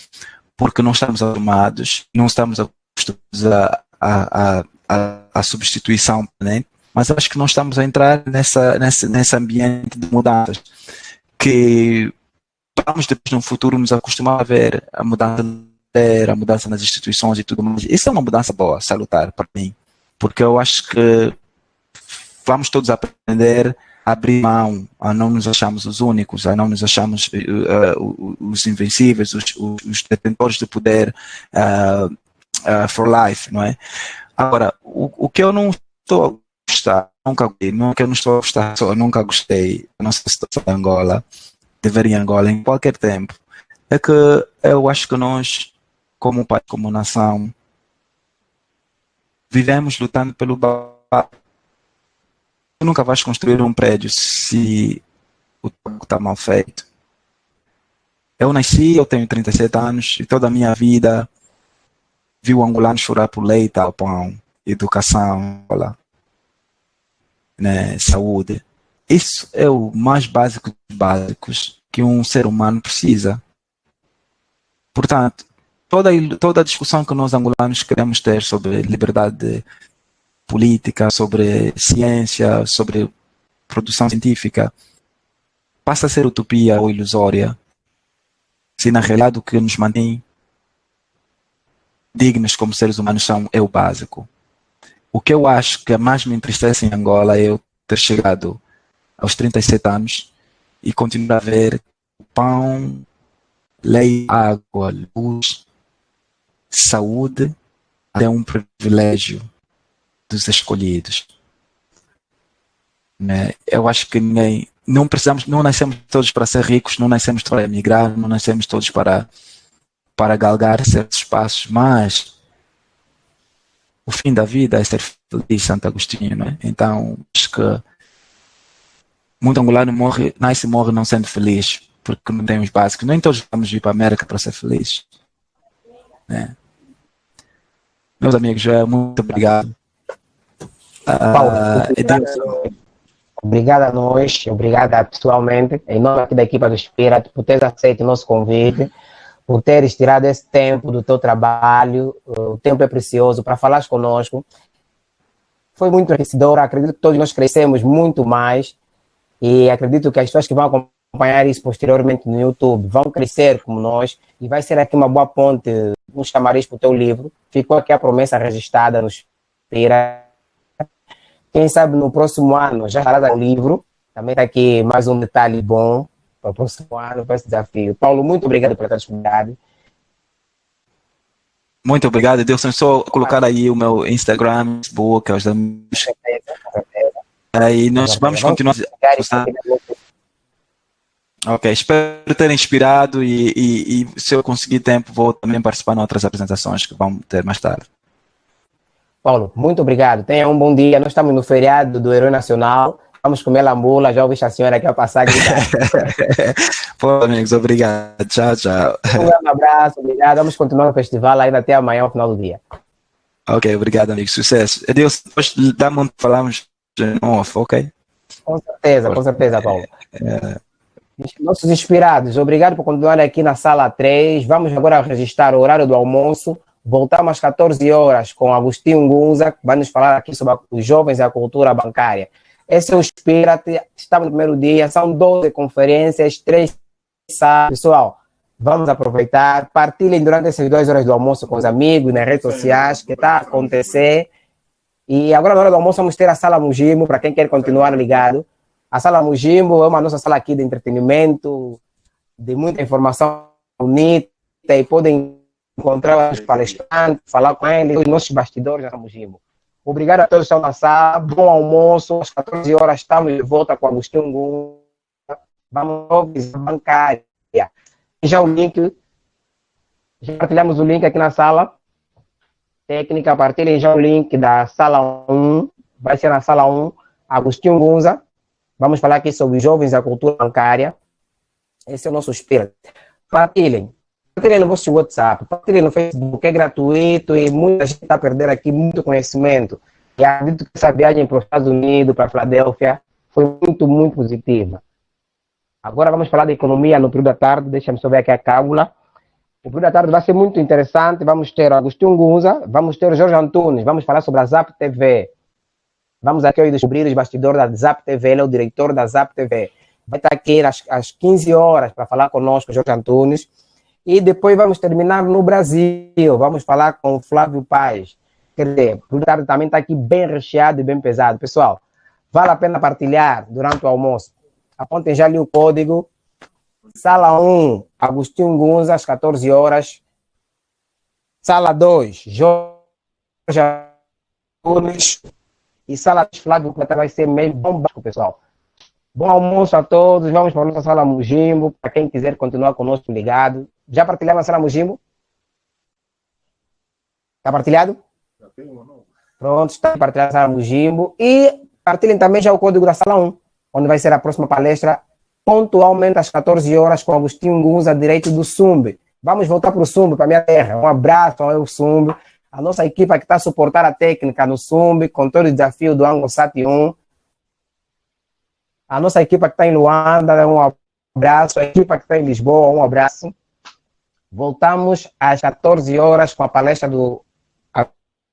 porque não estamos armados, não estamos acostumados à substituição, né? Mas acho que nós estamos a entrar nesse ambiente de mudanças que vamos depois no futuro nos acostumar a ver a mudança nas instituições e tudo mais. Isso é uma mudança boa, salutar para mim, porque eu acho que vamos todos aprender a abrir mão, a não nos acharmos os únicos, a não nos acharmos os invencíveis, os detentores de poder for life, não é? Agora, o que eu não estou a gostar, nunca gostei da nossa situação de Angola, de ver em Angola em qualquer tempo, é que eu acho que nós, como país, como nação, vivemos lutando pelo básico. Tu nunca vais construir um prédio se o trabalho está mal feito. Eu eu tenho 37 anos e toda a minha vida vi o angolano chorar por leite, ao pão, educação, né, saúde. Isso é o mais básico dos básicos que um ser humano precisa. Portanto, toda a discussão que nós angolanos queremos ter sobre liberdade política, sobre ciência, sobre produção científica, passa a ser utopia ou ilusória, se na realidade o que nos mantém dignos como seres humanos é o básico. O que eu acho que mais me entristece em Angola é eu ter chegado aos 37 anos e continuar a ver o pão, leite, água, luz, saúde é um privilégio dos escolhidos. Né? Eu acho que não nascemos todos para ser ricos, não nascemos para emigrar, não nascemos todos para galgar certos espaços, mas o fim da vida é ser feliz, Santo Agostinho, né? Então, acho que muito angolano nasce e morre não sendo feliz, porque não tem os básicos. Nem todos vamos vir para a América para ser felizes. Né? Meus amigos, muito obrigado. Paulo, obrigado a nós, obrigado pessoalmente, em nome aqui da equipa do Spirit, por teres aceito o nosso convite, por teres tirado esse tempo do teu trabalho. O tempo é precioso para falar conosco. Foi muito enriquecedor, acredito que todos nós crescemos muito mais E acredito que as pessoas que vão acompanhar isso posteriormente no YouTube vão crescer como nós e vai ser aqui uma boa ponte, um chamariz para o teu livro. Ficou aqui a promessa registrada no Inspira. Quem sabe no próximo ano já estará o livro. Também está aqui mais um detalhe bom para o próximo ano, para esse desafio. Paulo, muito obrigado pela tua disponibilidade. Muito obrigado, Edilson. Só colocar aí o meu Instagram, Facebook, os amigos. E nós vamos continuar. Ok, espero ter inspirado e se eu conseguir tempo, vou também participar em outras apresentações que vamos ter mais tarde. Paulo, muito obrigado. Tenha um bom dia. Nós estamos no feriado do Herói Nacional. Vamos comer lambula. Já ouvi a senhora aqui a passar aqui. Pô, amigos, obrigado. Tchau, tchau. Um grande abraço, obrigado. Vamos continuar o festival ainda até amanhã, ao final do dia. Ok, obrigado, amigo. Sucesso. Edilson, depois dá-me falamos de novo, ok? Com certeza, Paulo. Nossos inspirados, obrigado por continuar aqui na sala 3. Vamos agora registrar o horário do almoço. Voltamos às 14 horas com Agostinho Gunza, que vai nos falar aqui sobre os jovens e a cultura bancária. Esse é o Inspira-te. Estamos no primeiro dia, são 12 conferências, 3 salas. Pessoal, vamos aproveitar, partilhem durante essas 2 horas do almoço com os amigos, nas redes sociais, que está a acontecer. E agora, na hora do almoço, vamos ter a Sala Mujimbo, para quem quer continuar ligado. A Sala Mujimbo é uma nossa sala aqui de entretenimento, de muita informação bonita, e podem encontrar os palestrantes, falar com eles, os nossos bastidores na Sala Mujimbo. Obrigado a todos que estão na sala, bom almoço, às 14 horas estamos de volta com Agostinho Gunza. Vamos ouvir a bancária. Já o link, já partilhamos o link aqui na sala. Técnica, partilhem já o link da sala 1, vai ser na sala 1, Agostinho Gunza. Vamos falar aqui sobre os jovens e a cultura bancária. Esse é o nosso espírito. Partilhem no vosso WhatsApp, partilhem no Facebook, é gratuito e muita gente está a perder aqui muito conhecimento. E acredito que essa viagem para os Estados Unidos, para a Filadélfia, foi muito, muito positiva. Agora vamos falar de economia no período da tarde, deixa-me só ver aqui a cábula. O período da tarde vai ser muito interessante, vamos ter o Agostinho Gunza, vamos ter o Jorge Antunes, vamos falar sobre a Zap TV. Vamos aqui hoje descobrir os bastidores da Zap TV, ele é o diretor da Zap TV. Vai estar aqui às 15 horas para falar conosco, Jorge Antunes. E depois vamos terminar no Brasil, vamos falar com o Flávio Paz. Quer dizer, o tarde também está aqui bem recheado e bem pesado. Pessoal, vale a pena partilhar durante o almoço. Apontem já ali o código. Sala 1, Agostinho Gunza, às 14 horas. Sala 2, Jorge Antunes. E sala de Flávio Plata vai ser meio bombástico, pessoal. Bom almoço a todos. Vamos para a nossa sala Mujimbo. Para quem quiser continuar conosco ligado. Já partilharam a sala Mujimbo? Está partilhado? Já tem ou não? Pronto, está partilhado a sala Mujimbo. E partilhem também já o código da sala 1, onde vai ser a próxima palestra, pontualmente às 14 horas, com Agostinho Gunza, direito do SUMB. Vamos voltar para o SUMB, para a minha terra. Um abraço ao SUMB. A nossa equipa que está a suportar a técnica no SUMB, com todo o desafio do AngoSat 1. A nossa equipa que está em Luanda, um abraço. A equipa que está em Lisboa, um abraço. Voltamos às 14 horas com a palestra do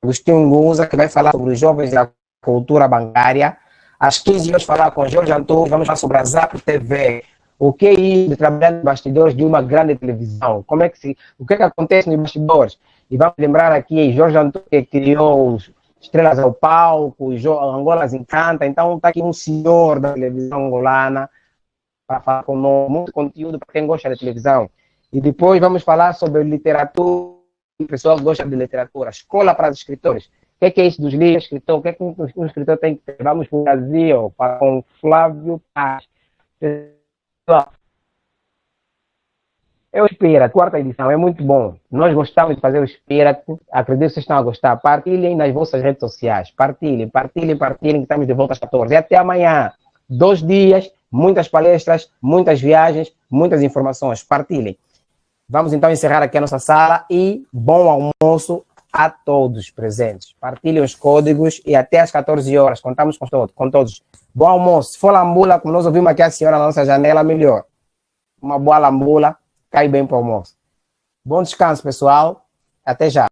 Agostinho Gunza, que vai falar sobre os jovens e a cultura bancária. Às 15 horas, falar com Jorge Antunes, vamos falar sobre a Zap TV. O que é isso de trabalhar nos bastidores de uma grande televisão? O que é que acontece nos bastidores? E vamos lembrar aqui, Jorge Antunes que criou os Estrelas ao Palco, Angolas Encanta. Então está aqui um senhor da televisão angolana para falar conosco, muito conteúdo para quem gosta de televisão. E depois vamos falar sobre literatura, o pessoal que gosta de literatura, escola para os escritores. O que é isso dos livros, escritor? O que é que um escritor tem que ter? Vamos para o Brasil, com Flávio Paz. É o Inspira, quarta edição, é muito bom. Nós gostamos de fazer o Inspira, acredito que vocês estão a gostar. Partilhem nas vossas redes sociais, partilhem, que estamos de volta às 14. E até amanhã, 2 dias, muitas palestras, muitas viagens, muitas informações, partilhem. Vamos então encerrar aqui a nossa sala e bom almoço a todos presentes. Partilhem os códigos e até às 14 horas, contamos com todos. Bom almoço. Se for lambula, como nós ouvimos aqui a senhora na nossa janela, melhor. Uma boa lambula, cai bem para o almoço. Bom descanso, pessoal. Até já.